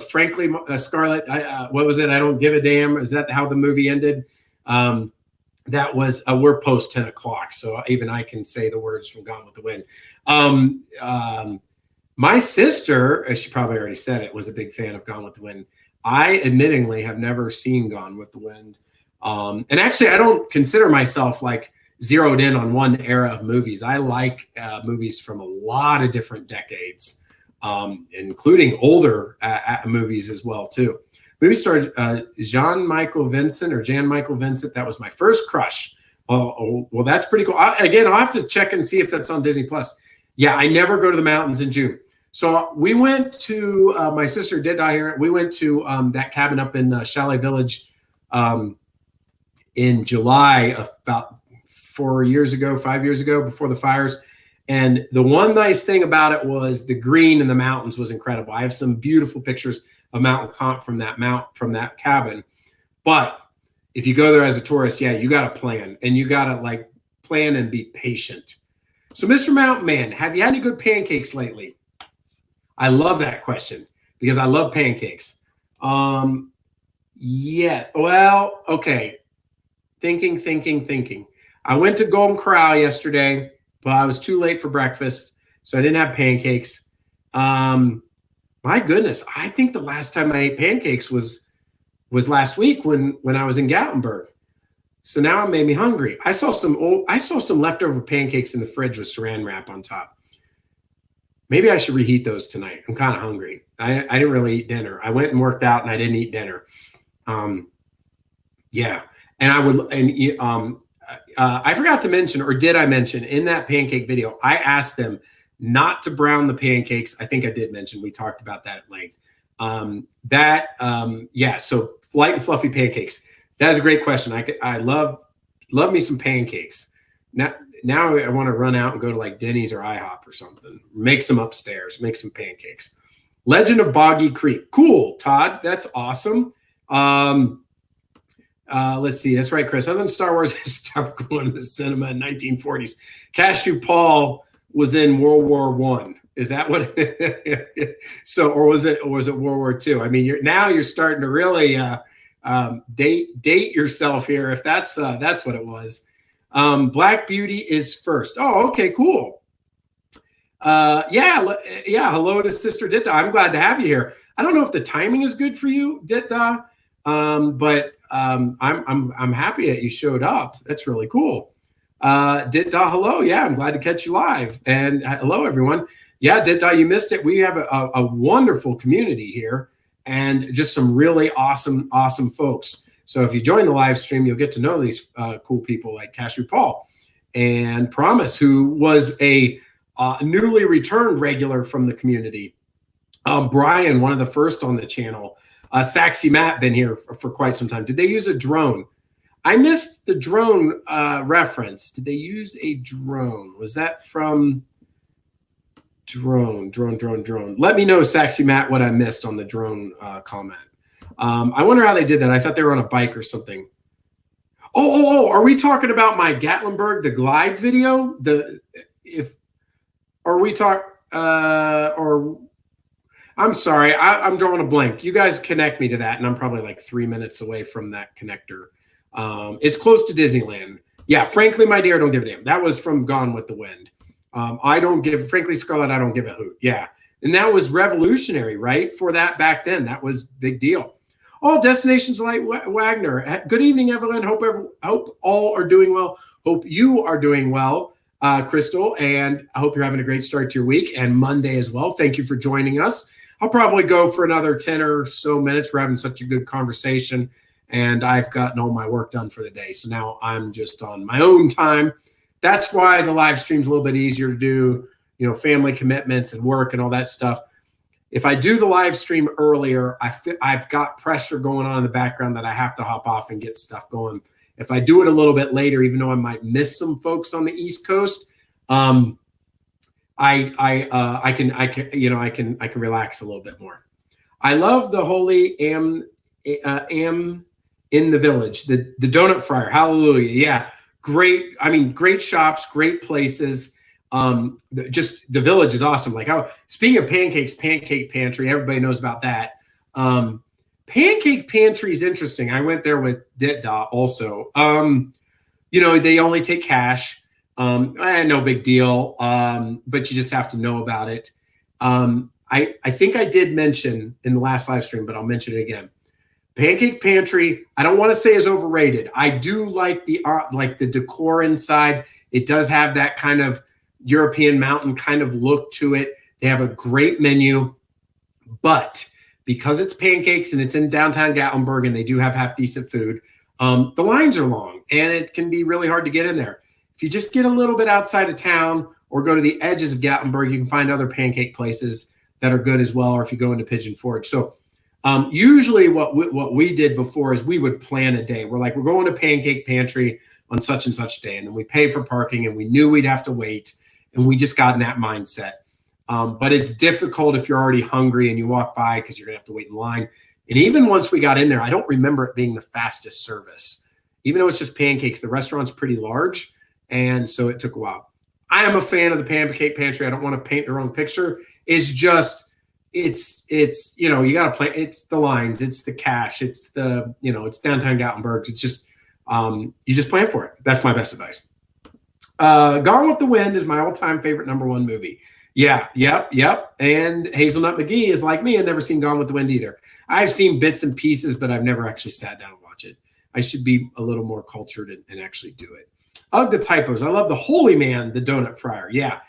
Speaker 1: Frankly, Scarlett, what was it? I don't give a damn. Is that how the movie ended? That was, we're post 10 o'clock, so even I can say the words from Gone with the Wind. My sister, she probably already said it, was a big fan of Gone with the Wind. I admittingly have never seen Gone with the Wind. And actually, I don't consider myself like zeroed in on one era of movies. I like movies from a lot of different decades, including older movies as well, too. Movie star Jan Michael Vincent. That was my first crush. Well, that's pretty cool. Again, I'll have to check and see if that's on Disney Plus. Yeah, I never go to the mountains in June. So we went to, my sister did die here. We went to that cabin up in Chalet Village in July of about 5 years ago, before the fires. And the one nice thing about it was the green in the mountains was incredible. I have some beautiful pictures of mountain comp from that cabin. But if you go there as a tourist, yeah, you got to plan, and you got to like plan and be patient. So Mr. Mountain Man, have you had any good pancakes lately? I love that question because I love pancakes. Yeah, well, okay. Thinking. I went to Golden Corral yesterday, but I was too late for breakfast, so I didn't have pancakes. My goodness, I think the last time I ate pancakes was was last week when I was in Gatlinburg. So now it made me hungry. I saw some leftover pancakes in the fridge with saran wrap on top. Maybe I should reheat those tonight. I'm kind of hungry. I didn't really eat dinner. I went and worked out and I didn't eat dinner. Yeah. And I forgot to mention, or did I mention in that pancake video, I asked them not to brown the pancakes. I think I did mention, we talked about that at length. Yeah. So light and fluffy pancakes. That is a great question. I love me some pancakes. Now I want to run out and go to like Denny's or IHOP or something. Make some upstairs. Make some pancakes. Legend of Boggy Creek. Cool, Todd. That's awesome. Let's see. That's right, Chris. Other than Star Wars, I stopped going to the cinema in 1940s. Cashew Paul was in World War I. Is that what? So, or was it World War II? I mean, you're starting to really date yourself here. If that's what it was. Black Beauty is first. Oh, okay, cool. Yeah. Hello to Sister Ditta. I'm glad to have you here. I don't know if the timing is good for you, Ditta, but I'm happy that you showed up. That's really cool. Ditta, hello. Yeah, I'm glad to catch you live. And hello, everyone. Yeah, Ditta, you missed it. We have a wonderful community here and just some really awesome folks. So if you join the live stream, you'll get to know these cool people like Cashew Paul and Promise, who was a newly returned regular from the community. Brian, one of the first on the channel. Saxy Matt, been here for quite some time. Did they use a drone? I missed the drone reference. Did they use a drone? Was that from drone? Let me know, Saxy Matt, what I missed on the drone comment. I wonder how they did that. I thought they were on a bike or something. Oh, are we talking about my Gatlinburg, the glide video? I'm sorry, I'm drawing a blank. You guys connect me to that, and I'm probably like 3 minutes away from that connector. It's close to Disneyland. Yeah, frankly, my dear, don't give a damn. That was from Gone with the Wind. Frankly, Scarlett, I don't give a hoot. Yeah, and that was revolutionary, right? For that back then, that was big deal. Oh, Destinations Light Wagner. Good evening, Evelyn. Hope all are doing well. Hope you are doing well, Crystal, and I hope you're having a great start to your week and Monday as well. Thank you for joining us. I'll probably go for another 10 or so minutes. We're having such a good conversation, and I've gotten all my work done for the day. So now I'm just on my own time. That's why the live stream's a little bit easier to do, family commitments and work and all that stuff. If I do the live stream earlier, I've got pressure going on in the background that I have to hop off and get stuff going. If I do it a little bit later, even though I might miss some folks on the East Coast, I can relax a little bit more. I love the Holy Am in the Village, the Donut Fryer. Hallelujah. Yeah. Great. I mean, great shops, great places. Just the village is awesome. Speaking of pancakes, Pancake Pantry, everybody knows about that. Pancake Pantry is interesting. I went there with Ditda also. They only take cash. No big deal. But you just have to know about it. I think I did mention in the last live stream, but I'll mention it again. Pancake Pantry, I don't want to say is overrated. I do like the art, like the decor inside. It does have that kind of European mountain kind of look to it. They have a great menu, but because it's pancakes and it's in downtown Gatlinburg and they do have half decent food, the lines are long and it can be really hard to get in there. If you just get a little bit outside of town or go to the edges of Gatlinburg, you can find other pancake places that are good as well, or if you go into Pigeon Forge. So usually what we did before is we would plan a day. We're going to Pancake Pantry on such and such day, and then we pay for parking, and we knew we'd have to wait, and we just got in that mindset. But it's difficult if you're already hungry and you walk by because you're going to have to wait in line. And even once we got in there, I don't remember it being the fastest service. Even though it's just pancakes, the restaurant's pretty large, and so it took a while. I am a fan of the Pancake Pantry. I don't want to paint the wrong picture. It's just, it's you got to play. It's the lines. It's the cash. It's the, it's downtown Gatlinburg. It's just, you just plan for it. That's my best advice. Gone with the Wind is my all-time favorite #1 movie. Yeah, yep. And Hazelnut McGee is like me and never seen Gone with the Wind either. I've seen bits and pieces, but I've never actually sat down and watched it. I should be a little more cultured and actually do it. The typos. I love the Holy Man, the Donut Fryer. Yeah.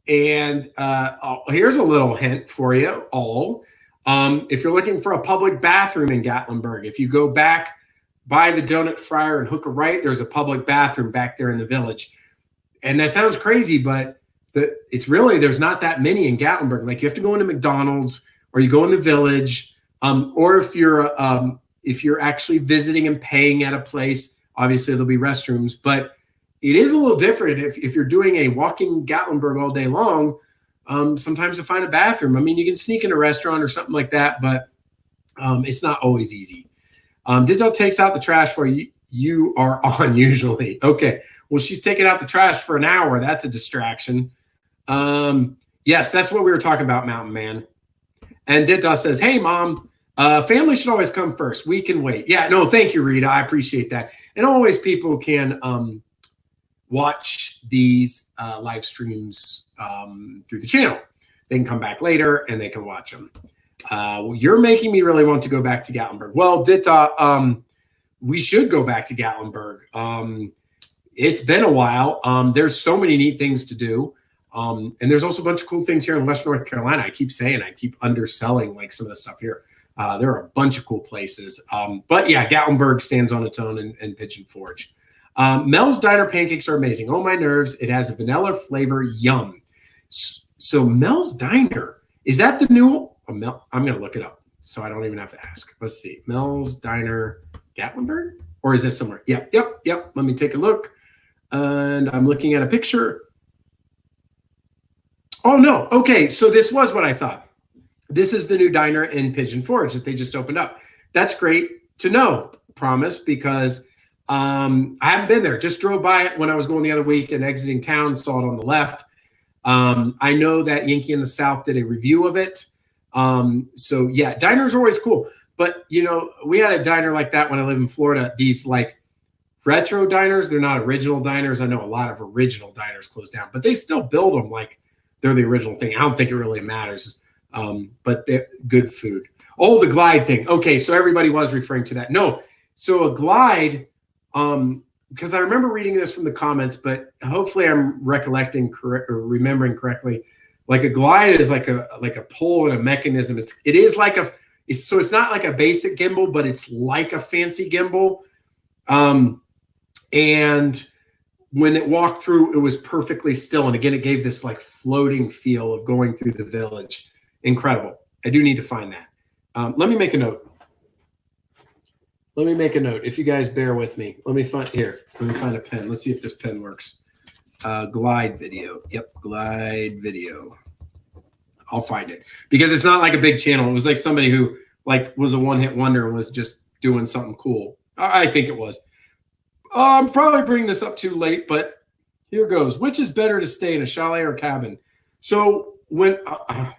Speaker 1: Here's a little hint for you all. If you're looking for a public bathroom in Gatlinburg, if you go back by the Donut Fryer and hook a right, there's a public bathroom back there in the village. And that sounds crazy, but it's really, there's not that many in Gatlinburg. Like you have to go into McDonald's or you go in the village, or if you're actually visiting and paying at a place, obviously there'll be restrooms, but it is a little different if you're doing a walking Gatlinburg all day long. Sometimes to find a bathroom, I mean, you can sneak in a restaurant or something like that, but it's not always easy. Ditto takes out the trash where you are on usually. Okay, well, she's taking out the trash for an hour. That's a distraction. Yes, that's what we were talking about, Mountain Man. And Ditto says, hey, Mom, family should always come first. We can wait. Yeah, no, thank you, Rita. I appreciate that. And always people can watch these live streams through the channel. They can come back later and they can watch them. You're making me really want to go back to Gatlinburg. Well, Ditta, we should go back to Gatlinburg. It's been a while. There's so many neat things to do. And there's also a bunch of cool things here in West North Carolina. I keep saying, I keep underselling like some of the stuff here. There are a bunch of cool places. But yeah, Gatlinburg stands on its own and Pigeon Forge. Mel's Diner pancakes are amazing. Oh, my nerves. It has a vanilla flavor. Yum. So Mel's Diner, is that the new? I'm going to look it up so I don't even have to ask. Let's see. Mel's Diner, Gatlinburg? Or is this somewhere? Yep. Let me take a look. And I'm looking at a picture. Oh, no. Okay. So this was what I thought. This is the new diner in Pigeon Forge that they just opened up. That's great to know, promise, because I haven't been there. Just drove by it when I was going the other week and exiting town, saw it on the left. I know that Yankee in the South did a review of it. So yeah, diners are always cool. But you know, we had a diner like that when I lived in Florida. These like retro diners, they're not original diners. I know a lot of original diners closed down, but they still build them like they're the original thing. I don't think it really matters. But they're good food. Oh, the glide thing. Okay, so everybody was referring to that. No, so a glide, because I remember reading this from the comments, but hopefully I'm recollecting correct or remembering correctly. Like a glide is like a pole and a mechanism. It's not like a basic gimbal, but it's like a fancy gimbal. And when it walked through, it was perfectly still. And again, it gave this like floating feel of going through the village. Incredible. I do need to find that. Let me make a note. If you guys bear with me. Let me find a pen. Let's see if this pen works. Glide video. Yep, glide video. I'll find it because it's not like a big channel. It was like somebody who like was a one-hit wonder and was just doing something cool. I think it was. I'm probably bringing this up too late, but here goes. Which is better to stay in a chalet or cabin? So when I'm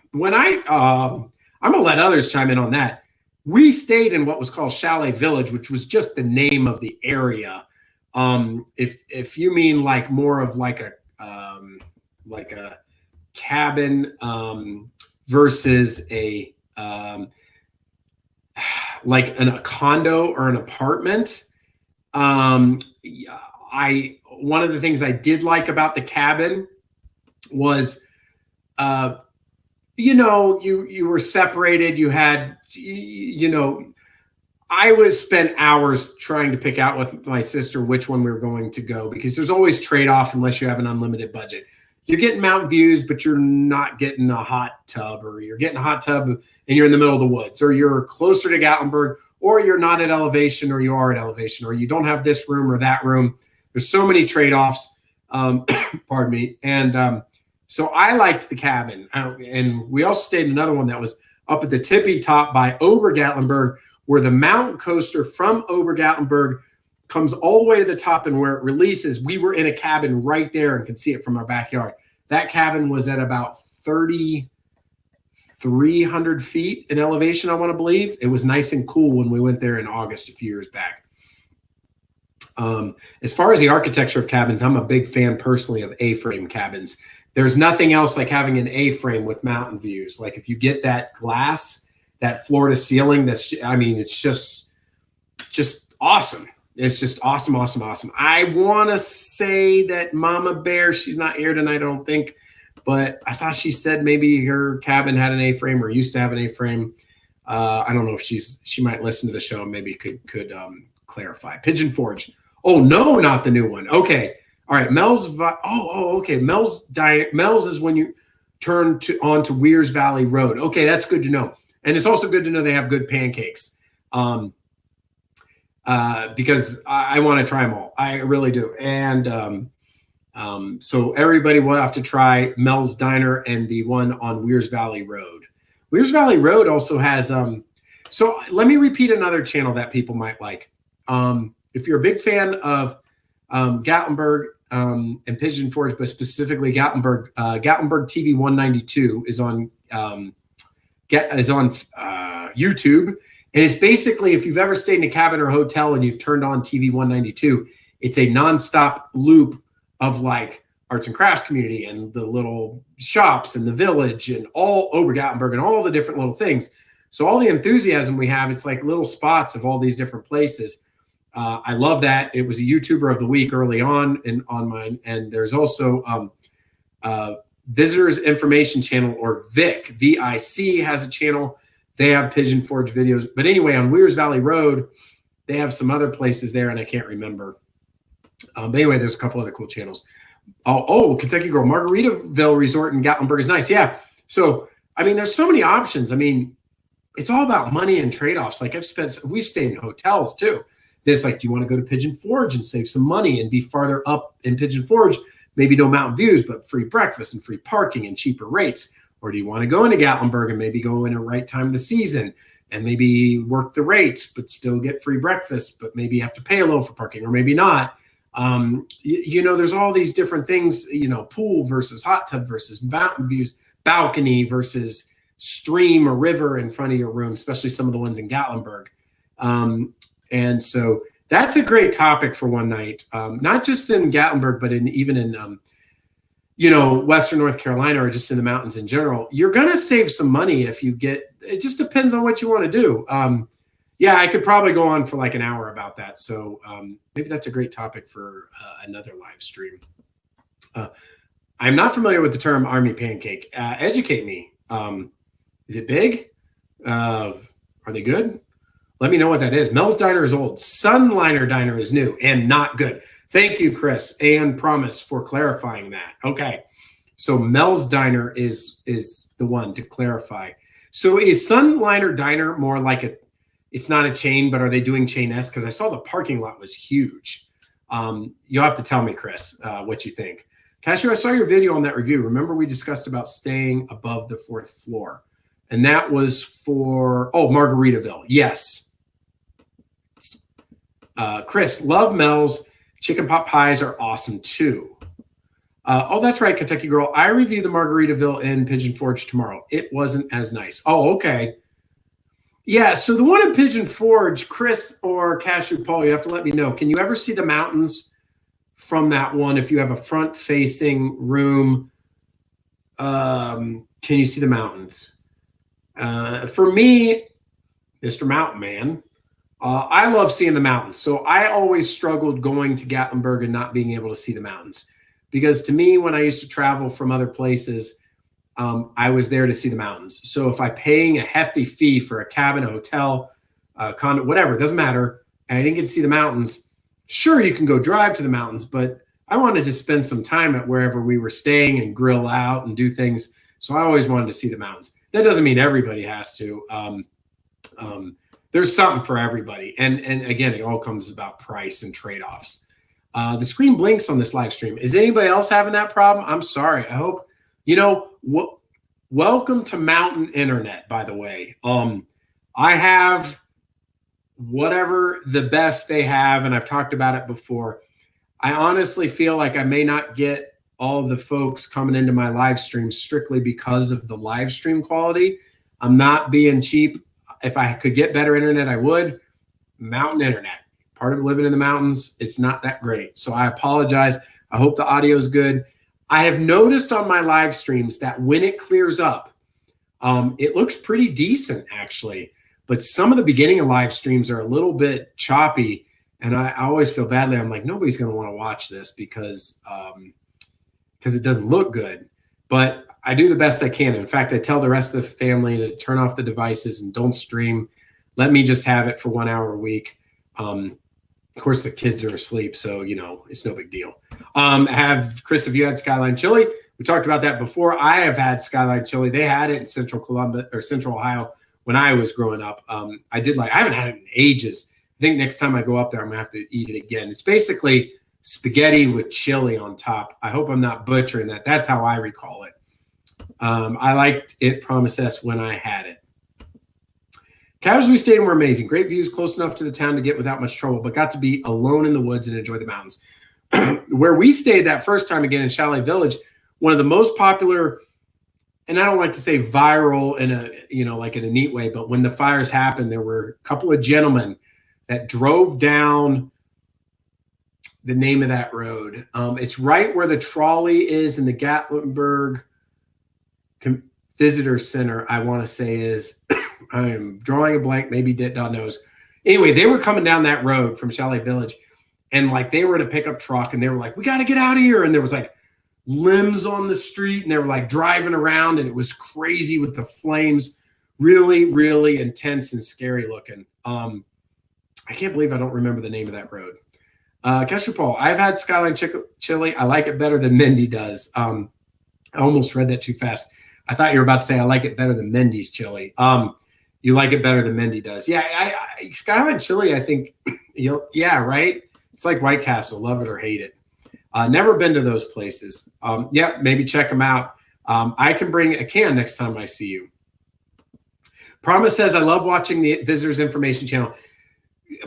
Speaker 1: gonna let others chime in on that. We stayed in what was called Chalet Village, which was just the name of the area. If you mean like more of like a cabin versus a like a condo or an apartment. One of the things I did like about the cabin was you were separated. You had, I was spent hours trying to pick out with my sister which one we were going to go because there's always trade-off unless you have an unlimited budget. You're getting mountain views, but you're not getting a hot tub, or you're getting a hot tub and you're in the middle of the woods, or you're closer to Gatlinburg, or you're not at elevation, or you are at elevation, or you don't have this room or that room. There's so many trade-offs. Pardon me. And so I liked the cabin. And we also stayed in another one that was up at the tippy top by Ober Gatlinburg, where the mountain coaster from Ober Gatlinburg comes all the way to the top, and where it releases, we were in a cabin right there and could see it from our backyard. That cabin was at about 3,300 feet in elevation, I want to believe. It was nice and cool when we went there in August a few years back. As far as the architecture of cabins, I'm a big fan personally of A-frame cabins. there's nothing else like having an A-frame with mountain views. Like if you get that glass, that floor to ceiling, it's just awesome. It's just awesome, awesome, awesome. I want to say that Mama Bear, she's not here tonight, I don't think, but I thought she said maybe her cabin had an A-frame or used to have an A-frame. I don't know if she might listen to the show. Maybe could clarify. Pigeon Forge. Oh no, not the new one. Okay, all right. Mel's. Okay. Mel's is when you turn onto Weir's Valley Road. Okay, that's good to know. And it's also good to know they have good pancakes. Because I want to try them all. I really do. And so everybody will have to try Mel's Diner and the one on Weir's Valley Road. Weir's Valley Road also has so let me repeat another channel that people might like. If you're a big fan of Gatlinburg and Pigeon Forge, but specifically Gatlinburg, Gatlinburg TV 192 is on YouTube. And it's basically, if you've ever stayed in a cabin or a hotel and you've turned on TV 192, it's a nonstop loop of like arts and crafts community and the little shops and the village and all over Gatlinburg and all the different little things. So all the enthusiasm we have, it's like little spots of all these different places. I love that. It was a YouTuber of the week early on mine. And there's also Visitors Information Channel, or VIC, VIC has a channel. They have Pigeon Forge videos. But anyway, on Weir's Valley Road, they have some other places there, and I can't remember. But anyway, there's a couple other cool channels. Kentucky Girl. Margaritaville Resort in Gatlinburg is nice. Yeah. So, I mean, there's so many options. I mean, it's all about money and trade-offs. Like we've stayed in hotels too. This, like, do you want to go to Pigeon Forge and save some money and be farther up in Pigeon Forge? Maybe no mountain views, but free breakfast and free parking and cheaper rates. Or do you want to go into Gatlinburg and maybe go in a right time of the season and maybe work the rates, but still get free breakfast, but maybe have to pay a little for parking, or maybe not. There's all these different things, pool versus hot tub versus mountain views, balcony versus stream or river in front of your room, especially some of the ones in Gatlinburg. And so that's a great topic for one night, not just in Gatlinburg, but even in Western North Carolina, or just in the mountains in general. You're going to save some money if you it just depends on what you want to do. I could probably go on for like an hour about that. So maybe that's a great topic for another live stream. I'm not familiar with the term Army Pancake. Educate me. Is it big? Are they good? Let me know what that is. Mel's Diner is old. Sunliner Diner is new and not good. Thank you, Chris and Promise, for clarifying that. Okay. So Mel's Diner is the one to clarify. So is Sunliner Diner more like it's not a chain, but are they doing chain-esque? Because I saw the parking lot was huge. You'll have to tell me, Chris, what you think. Cashew, I saw your video on that review. Remember we discussed about staying above the 4th floor. And that was for, Margaritaville. Yes. Chris, love Mel's. Chicken pot pies are awesome too. That's right, Kentucky Girl. I review the Margaritaville in Pigeon Forge tomorrow. It wasn't as nice. Oh, okay. Yeah, so the one in Pigeon Forge, Chris or Cashew Paul, you have to let me know. Can you ever see the mountains from that one if you have a front-facing room? Can you see the mountains? For me, Mr. Mountain Man, I love seeing the mountains. So I always struggled going to Gatlinburg and not being able to see the mountains. Because to me, when I used to travel from other places, I was there to see the mountains. So if I'm paying a hefty fee for a cabin, a hotel, a condo, whatever, it doesn't matter, and I didn't get to see the mountains, sure, you can go drive to the mountains, but I wanted to spend some time at wherever we were staying and grill out and do things. So I always wanted to see the mountains. That doesn't mean everybody has to. There's something for everybody. And again, it all comes about price and trade-offs. The screen blinks on this live stream. Is anybody else having that problem? I'm sorry. I hope, welcome to Mountain Internet, by the way. I have whatever the best they have, and I've talked about it before. I honestly feel like I may not get all the folks coming into my live stream strictly because of the live stream quality. I'm not being cheap. If I could get better internet, I would. Mountain Internet. Part of living in the mountains, it's not that great. So I apologize. I hope the audio is good. I have noticed on my live streams that when it clears up, it looks pretty decent actually. But some of the beginning of live streams are a little bit choppy, and I always feel badly. I'm like, nobody's going to want to watch this because it doesn't look good. But I do the best I can. In fact, I tell the rest of the family to turn off the devices and don't stream. Let me just have it for 1 hour a week. Of course, the kids are asleep, so, it's no big deal. Chris, have you had Skyline Chili? We talked about that before. I have had Skyline Chili. They had it in Central Ohio when I was growing up. I haven't had it in ages. I think next time I go up there, I'm going to have to eat it again. It's basically spaghetti with chili on top. I hope I'm not butchering that. That's how I recall it. I liked it, Promise S, when I had it. Cabins we stayed in were amazing. Great views, close enough to the town to get without much trouble, but got to be alone in the woods and enjoy the mountains. Where we stayed that first time again in Chalet Village, one of the most popular, and I don't like to say viral in a neat way, but when the fires happened, there were a couple of gentlemen that drove down the name of that road. It's right where the trolley is in the Gatlinburg Visitor Center, I want to say is. I am drawing a blank. Maybe Dot knows. Anyway, they were coming down that road from Chalet Village, and like they were in a pickup truck, and they were like, "We got to get out of here!" And there was like limbs on the street, and they were like driving around, and it was crazy with the flames. Really, really intense and scary looking. I can't believe I don't remember the name of that road. Kester Paul, I've had Skyline Chili. I like it better than Mindy does. I almost read that too fast. I thought you were about to say I like it better than Mindy's chili. You like it better than Mindy does. Yeah, I Skyline Chili, I think, yeah, right? It's like White Castle, love it or hate it. Never been to those places. Yeah, maybe check them out. I can bring a can next time I see you. Promise says, I love watching the Visitors Information Channel.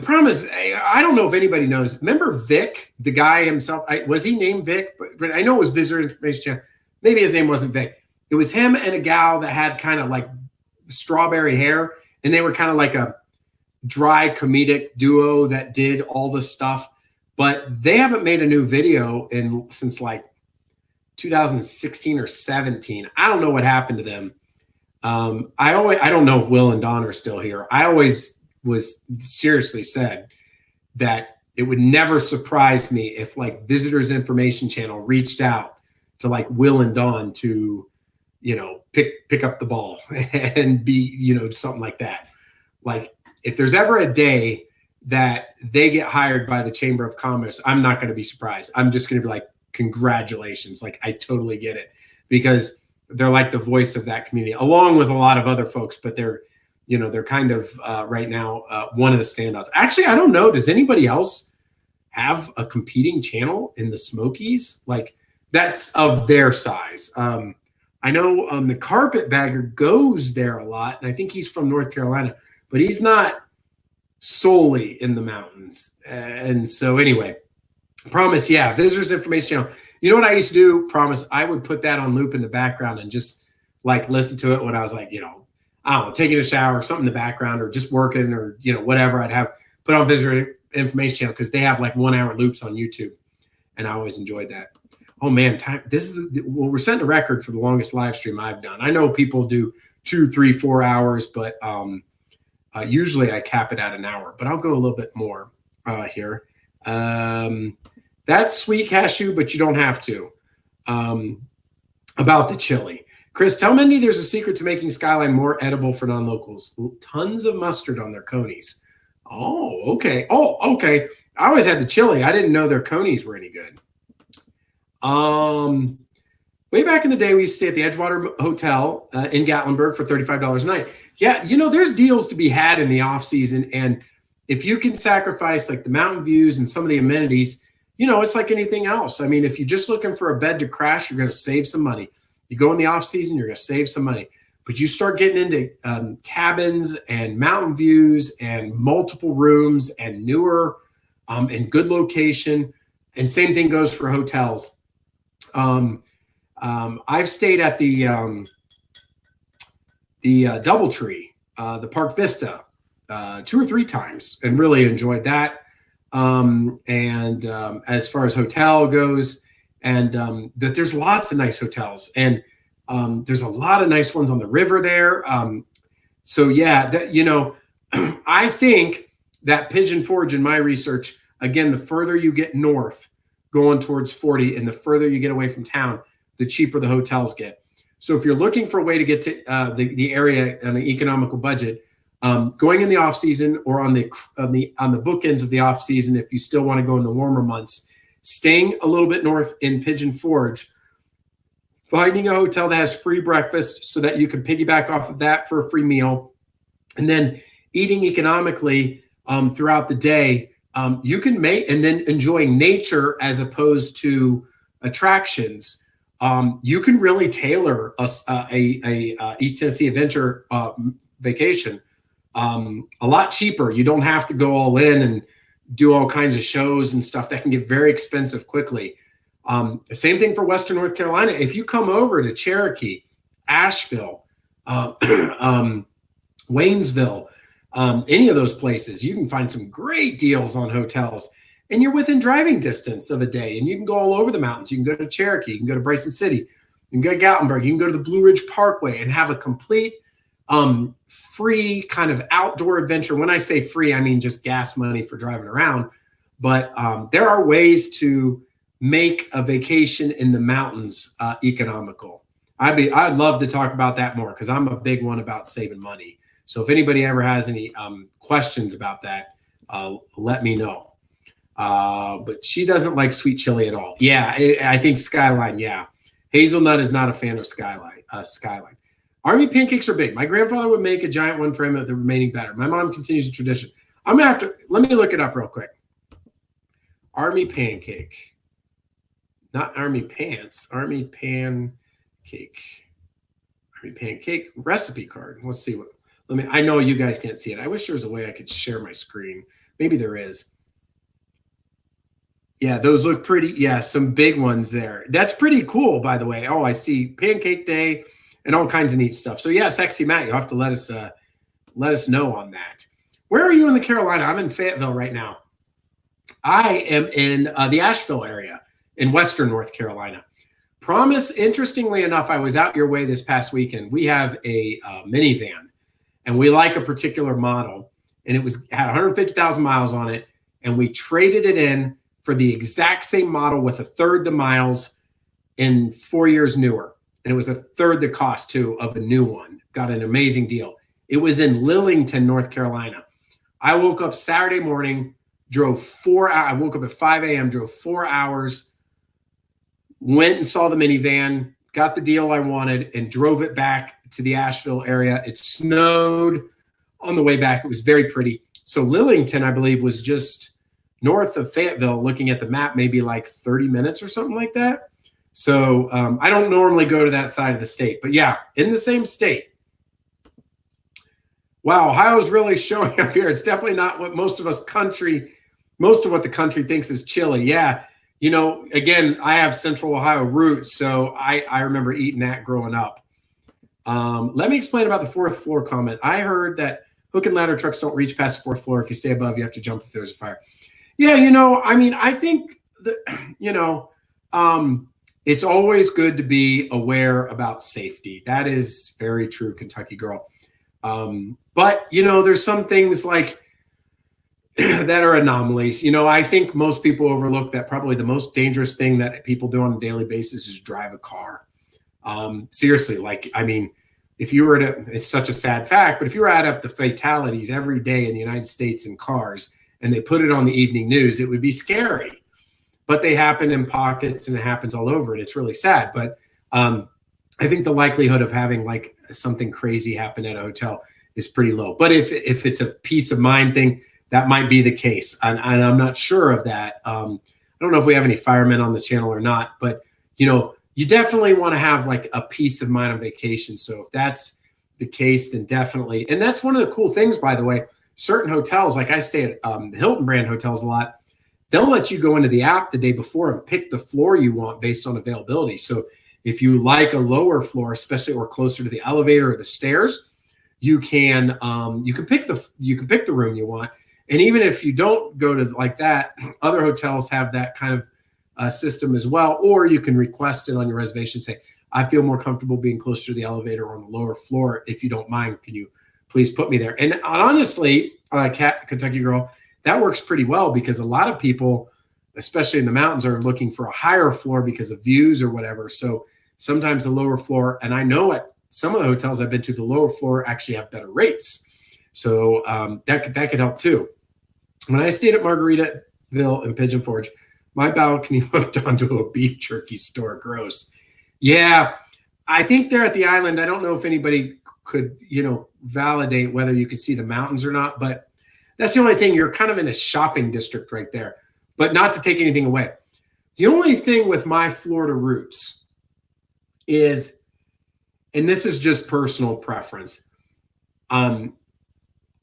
Speaker 1: Promise, I don't know if anybody knows. Remember Vic, the guy himself? Was he named Vic? But I know it was Visitors Information Channel. Maybe his name wasn't Vic. It was him and a gal that had kind of like strawberry hair, and they were kind of like a dry comedic duo that did all the stuff, but they haven't made a new video since like 2016 or 17. I don't know what happened to them. I don't know if Will and Don are still here. I always was seriously said that it would never surprise me if like Visitors Information Channel reached out to like Will and Don to pick up the ball and be, something like that. Like if there's ever a day that they get hired by the Chamber of Commerce, I'm not going to be surprised. I'm just going to be like, congratulations. Like I totally get it, because they're like the voice of that community along with a lot of other folks, but they're kind of right now, one of the standouts. Actually, I don't know. Does anybody else have a competing channel in the Smokies? Like that's of their size. I know the Carpetbagger goes there a lot, and I think he's from North Carolina, but he's not solely in the mountains. And so anyway, Promise, yeah, Visitors Information Channel. You know what I used to do, Promise? I would put that on loop in the background and just like listen to it when I was like, I don't know, taking a shower or something in the background or just working or, whatever. I'd have put on Visitor Information Channel because they have like 1 hour loops on YouTube, and I always enjoyed that. Oh man, we're setting a record for the longest live stream I've done. I know people do 2, 3, 4 hours, but usually I cap it at an hour, but I'll go a little bit more here. That's sweet cashew, but you don't have to. About the chili. Chris, tell Mindy there's a secret to making Skyline more edible for non-locals. Tons of mustard on their conies. Oh, okay. I always had the chili. I didn't know their conies were any good. Way back in the day, we used to stay at the Edgewater Hotel in Gatlinburg for $35 a night. Yeah, there's deals to be had in the off season, and if you can sacrifice like the mountain views and some of the amenities, it's like anything else. I mean, if you're just looking for a bed to crash, you're going to save some money. You go in the off season, you're going to save some money. But you start getting into cabins and mountain views and multiple rooms and newer and good location, and same thing goes for hotels. I've stayed at the DoubleTree, the Park Vista, 2 or 3 times and really enjoyed that. And as far as hotel goes, and that there's lots of nice hotels, and there's a lot of nice ones on the river there. So yeah, that, you know, I think that Pigeon Forge, in my research, again, the further you get north, going towards 40, and the further you get away from town, the cheaper the hotels get. So if you're looking for a way to get to the area on an economical budget, going in the off season or on the bookends of the off season, if you still want to go in the warmer months, staying a little bit north in Pigeon Forge, finding a hotel that has free breakfast so that you can piggyback off of that for a free meal, and then eating economically throughout the day. You can make, and then enjoying nature as opposed to attractions. You can really tailor a East Tennessee Adventure vacation a lot cheaper. You don't have to go all in and do all kinds of shows and stuff that can get very expensive quickly. The same thing for Western North Carolina. If you come over to Cherokee, Asheville, Waynesville, any of those places, you can find some great deals on hotels, and you're within driving distance of a day, and you can go all over the mountains. You can go to Cherokee, you can go to Bryson City, you can go to Gatlinburg, you can go to the Blue Ridge Parkway and have a complete free kind of outdoor adventure. When I say free, I mean just gas money for driving around. But there are ways to make a vacation in the mountains economical. I'd love to talk about that more, because I'm a big one about saving money. So if anybody ever has any questions about that, let me know. But she doesn't like sweet chili at all. Yeah, I think Skyline, yeah. Hazelnut is not a fan of Skyline. Army pancakes are big. My grandfather would make a giant one for him, the remaining batter. My mom continues the tradition. I'm going to have to, let me look it up real quick. Army pancake. Not army pants, army pancake. Army pancake recipe card. Let's see what, I know you guys can't see it. I wish there was a way I could share my screen. Maybe there is. Yeah, those look pretty. Yeah, some big ones there. That's pretty cool, by the way. Oh, I see Pancake Day and all kinds of neat stuff. So yeah, Sexy Matt, you'll have to let us know on that. Where are you in the Carolina? I'm in Fayetteville right now. I am in the Asheville area in Western North Carolina. Promise, interestingly enough, I was out your way this past weekend. We have a minivan, and we like a particular model, and it had 150,000 miles on it, and we traded it in for the exact same model with a third the miles in 4 years newer. And it was a third the cost, too, of a new one. Got an amazing deal. It was in Lillington, North Carolina. I woke up Saturday morning, drove 4 hours. I woke up at 5 a.m., drove 4 hours, went and saw the minivan, got the deal I wanted, and drove it back to the Asheville area. It snowed on the way back. It was very pretty. So Lillington, I believe, was just north of Fayetteville. Looking at the map, maybe like 30 minutes or something like that. So I don't normally go to that side of the state. But yeah, in the same state. Wow, Ohio's really showing up here. It's definitely not what most of what the country thinks is chili. Yeah. You know, again, I have Central Ohio roots, so I remember eating that growing up. Let me explain about the fourth floor comment. I heard that hook and ladder trucks don't reach past the fourth floor. If you stay above, you have to jump if there's a fire. Yeah, you know, I mean, I think that, you know, it's always good to be aware about safety. That is very true, Kentucky girl. But, you know, there's some things like that are anomalies. You know, I think most people overlook that probably the most dangerous thing that people do on a daily basis is drive a car. Seriously, like, I mean, if you were to, it's such a sad fact, but if you were to add up the fatalities every day in the United States in cars and they put it on the evening news, it would be scary. But they happen in pockets and it happens all over, and it's really sad. But I think the likelihood of having like something crazy happen at a hotel is pretty low. But if it's a peace of mind thing, that might be the case. And I'm not sure of that. I don't know if we have any firemen on the channel or not, but you know, you definitely want to have like a peace of mind on vacation. So if that's the case, then definitely. And that's one of the cool things, by the way, certain hotels, like I stay at the Hilton brand hotels a lot, they'll let you go into the app the day before and pick the floor you want based on availability. So if you like a lower floor, especially or closer to the elevator or the stairs, you can pick the room you want. And even if you don't go to like that, other hotels have that kind system as well, or you can request it on your reservation. Say, I feel more comfortable being closer to the elevator or on the lower floor. If you don't mind, can you please put me there? And honestly, Kentucky Girl, that works pretty well because a lot of people, especially in the mountains, are looking for a higher floor because of views or whatever. So sometimes the lower floor, and I know at some of the hotels I've been to, the lower floor actually have better rates. So that could help too. When I stayed at Margaritaville in Pigeon Forge, my balcony looked onto a beef jerky store. Gross. Yeah, I think there at the island, I don't know if anybody could, validate whether you could see the mountains or not, but that's the only thing. You're kind of in a shopping district right there, but not to take anything away. The only thing with my Florida roots is, and this is just personal preference,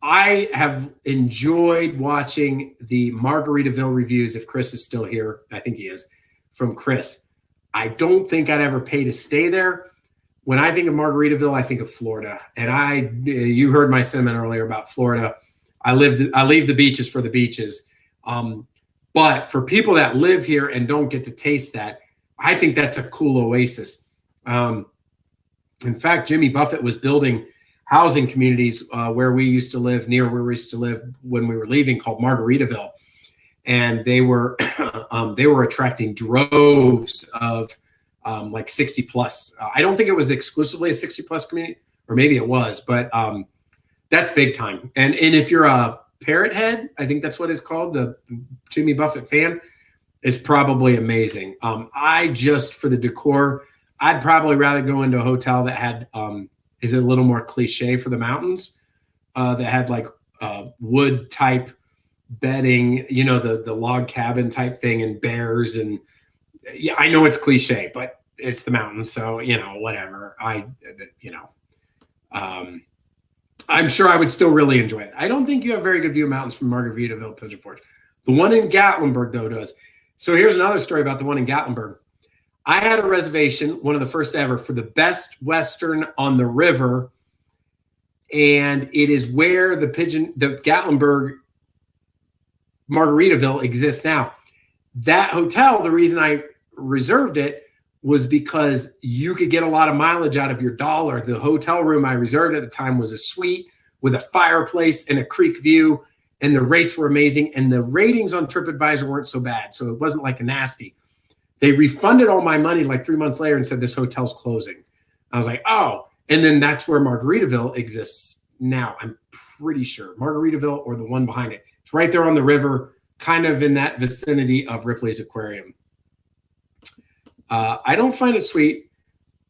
Speaker 1: I have enjoyed watching the Margaritaville reviews. If Chris is still here, I think he is, from Chris. I don't think I'd ever pay to stay there. When I think of Margaritaville, I think of Florida. And you heard my sentiment earlier about Florida. I leave the beaches for the beaches. But for people that live here and don't get to taste that, I think that's a cool oasis. In fact, Jimmy Buffett was building housing communities where we used to live, near where we used to live when we were leaving, called Margaritaville. And they were attracting droves of like 60 plus. I don't think it was exclusively a 60 plus community, or maybe it was, but that's big time. And if you're a parrot head, I think that's what it's called, the Jimmy Buffett fan, is probably amazing. I just, for the decor, I'd probably rather go into a hotel that had, is it a little more cliche for the mountains, that had like wood type bedding, the log cabin type thing, and bears. And yeah, I know it's cliche, but it's the mountains. So, whatever. I'm sure I would still really enjoy it. I don't think you have very good view of mountains from Margaritaville, Pigeon Forge. The one in Gatlinburg, though, does. So here's another story about the one in Gatlinburg. I had a reservation, one of the first ever, for the Best Western on the river. And it is where the Gatlinburg Margaritaville exists now. That hotel, the reason I reserved it was because you could get a lot of mileage out of your dollar. The hotel room I reserved at the time was a suite with a fireplace and a creek view, and the rates were amazing. And the ratings on TripAdvisor weren't so bad, so it wasn't like a nasty. They refunded all my money like 3 months later and said, this hotel's closing. I was like, oh. And then that's where Margaritaville exists now. I'm pretty sure. Margaritaville or the one behind it. It's right there on the river, kind of in that vicinity of Ripley's Aquarium. I don't find it sweet,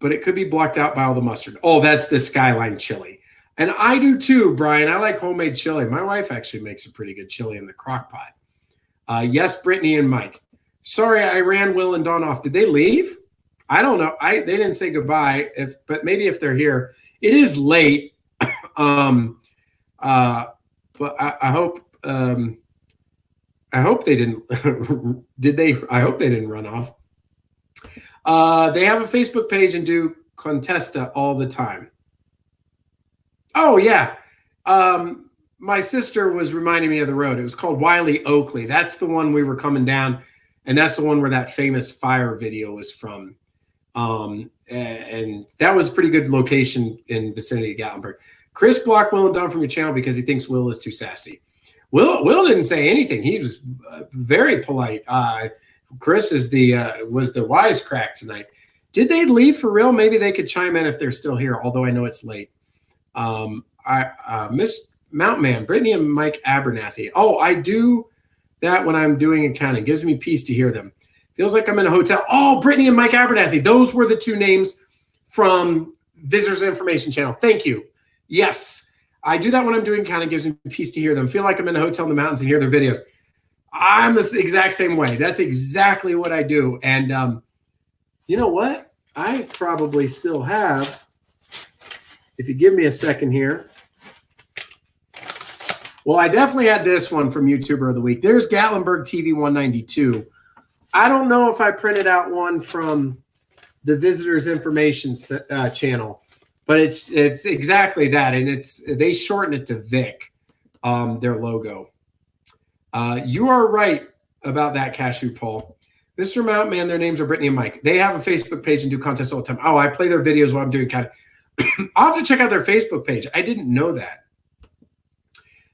Speaker 1: but it could be blocked out by all the mustard. Oh, that's the Skyline chili. And I do too, Brian. I like homemade chili. My wife actually makes a pretty good chili in the crock pot. Yes, Brittany and Mike. Sorry, I ran Will and Dawn off. Did they leave? I don't know. They didn't say goodbye. But maybe if they're here, it is late. But I hope they didn't. Did they? I hope they didn't run off. They have a Facebook page and do contesta all the time. Oh yeah. My sister was reminding me of the road. It was called Wiley Oakley. That's the one we were coming down. And that's the one where that famous fire video was from. And that was a pretty good location in vicinity of Gatlinburg. Chris blocked Will and Don from your channel because he thinks Will is too sassy. Will didn't say anything. He was very polite. Chris was the wisecrack tonight. Did they leave for real? Maybe they could chime in if they're still here, although I know it's late. Miss Mountain Man, Brittany and Mike Abernathy. Oh, I do that when I'm doing accounting. Gives me peace to hear them. Feels like I'm in a hotel. Oh, Brittany and Mike Abernathy. Those were the two names from Visitors Information Channel. Thank you. Yes, I do that when I'm doing accounting. Gives me peace to hear them. Feel like I'm in a hotel in the mountains and hear their videos. I'm the exact same way. That's exactly what I do. And you know what? I probably still have, if you give me a second here. Well, I definitely had this one from YouTuber of the Week. There's Gatlinburg TV 192. I don't know if I printed out one from the Visitors Information Channel, but it's exactly that, and they shorten it to Vic, their logo. You are right about that, Cashew Paul. Mr. Mountain Man, their names are Brittany and Mike. They have a Facebook page and do contests all the time. Oh, I play their videos while I'm doing kind of. I'll have to check out their Facebook page. I didn't know that.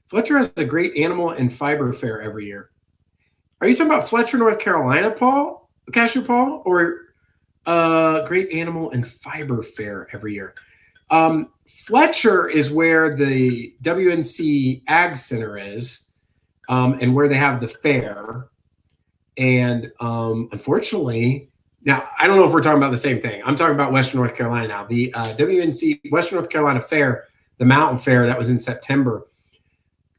Speaker 1: Fletcher has a great animal and fiber fair every year. Are you talking about Fletcher, North Carolina, Paul? Cashew Paul? Or great animal and fiber fair every year? Fletcher is where the WNC Ag Center is, and where they have the fair. And unfortunately, now I don't know if we're talking about the same thing. I'm talking about Western North Carolina now. The WNC Western North Carolina Fair, the Mountain Fair, that was in September.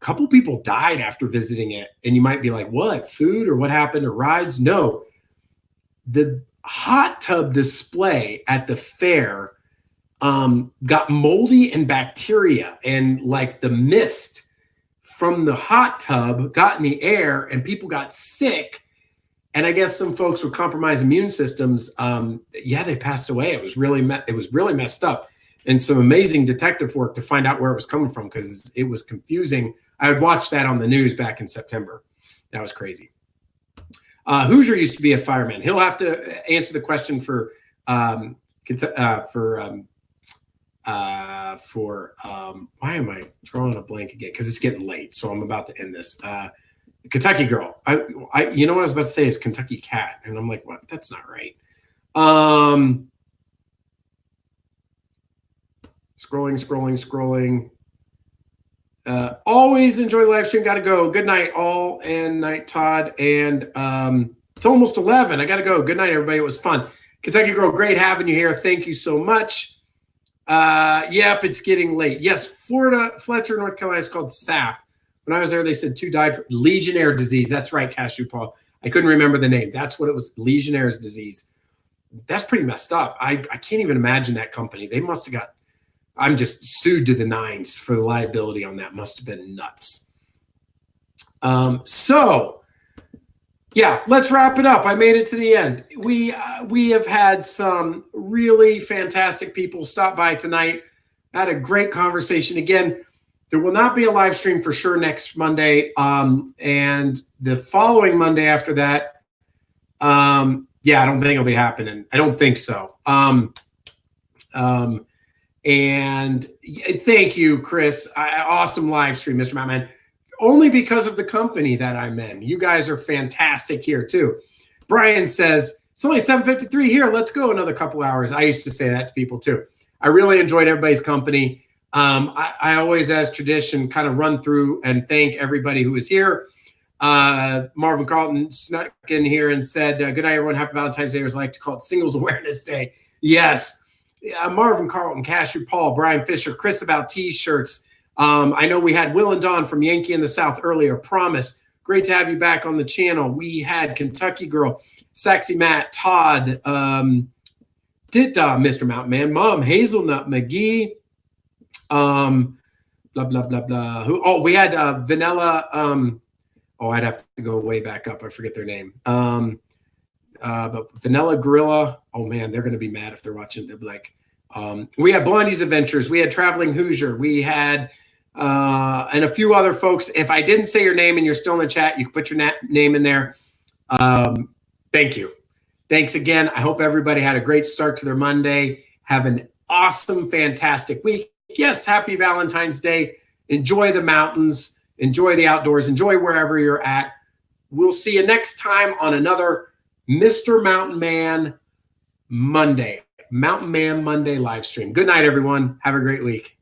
Speaker 1: A couple people died after visiting it, and you might be like, "What? Food or what happened? Or rides?" No, the hot tub display at the fair got moldy and bacteria, and like the mist from the hot tub got in the air, and people got sick. And I guess some folks with compromised immune systems, they passed away. It was really messed up, and some amazing detective work to find out where it was coming from, because it was confusing. I would watch that on the news back in September. That was crazy. Hoosier used to be a fireman. He'll have to answer the question for why am I drawing a blank again? Because it's getting late, so I'm about to end this. Kentucky Girl. You know what I was about to say is Kentucky Cat, and I'm like, what? That's not right. Scrolling. Always enjoy the live stream. Got to go. Good night, all, and night, Todd. And it's almost 11. I got to go. Good night, everybody. It was fun. Kentucky Girl, great having you here. Thank you so much. Yep, it's getting late. Yes, Florida, Fletcher, North Carolina is called SAF. When I was there, they said 2 died from Legionnaire disease. That's right, Cashew Paul. I couldn't remember the name. That's what it was, Legionnaire's disease. That's pretty messed up. I can't even imagine that company. They must have got, I'm just sued to the nines for the liability on that. Must have been nuts. So, yeah, let's wrap it up. I made it to the end. We have had some really fantastic people stop by tonight. I had a great conversation. Again, there will not be a live stream for sure next Monday. And the following Monday after that, I don't think it'll be happening. I don't think so. And thank you, Chris. Awesome live stream, Mr. Mountain. Only because of the company that I'm in. You guys are fantastic here too. Brian says, it's only 7:53 here. Let's go another couple hours. I used to say that to people too. I really enjoyed everybody's company. I always, as tradition, kind of run through and thank everybody who was here. Marvin Carlton snuck in here and said, good night, everyone. Happy Valentine's Day. Or as I like to call it, Singles Awareness Day. Yes. Marvin Carlton, Cashew Paul, Brian Fisher, Chris about T-shirts. I know we had Will and Don from Yankee in the South earlier. Promise. Great to have you back on the channel. We had Kentucky Girl, Sexy Matt, Todd, Mr. Mountain Man, Mom, Hazelnut McGee, blah, blah, blah, blah. We had Vanilla. I'd have to go way back up. I forget their name. But Vanilla Gorilla. Oh, man, they're going to be mad if they're watching. They'll be like, we had Blondie's Adventures. We had Traveling Hoosier. We had and a few other folks. If I didn't say your name and you're still in the chat, you can put your name in there. Thank you. Thanks again. I hope everybody had a great start to their Monday. Have an awesome, fantastic week. Yes, happy Valentine's Day. Enjoy the mountains. Enjoy the outdoors. Enjoy wherever you're at. We'll see you next time on another Mr. Mountain Man Monday. Mountain Man Monday live stream. Good night, everyone. Have a great week.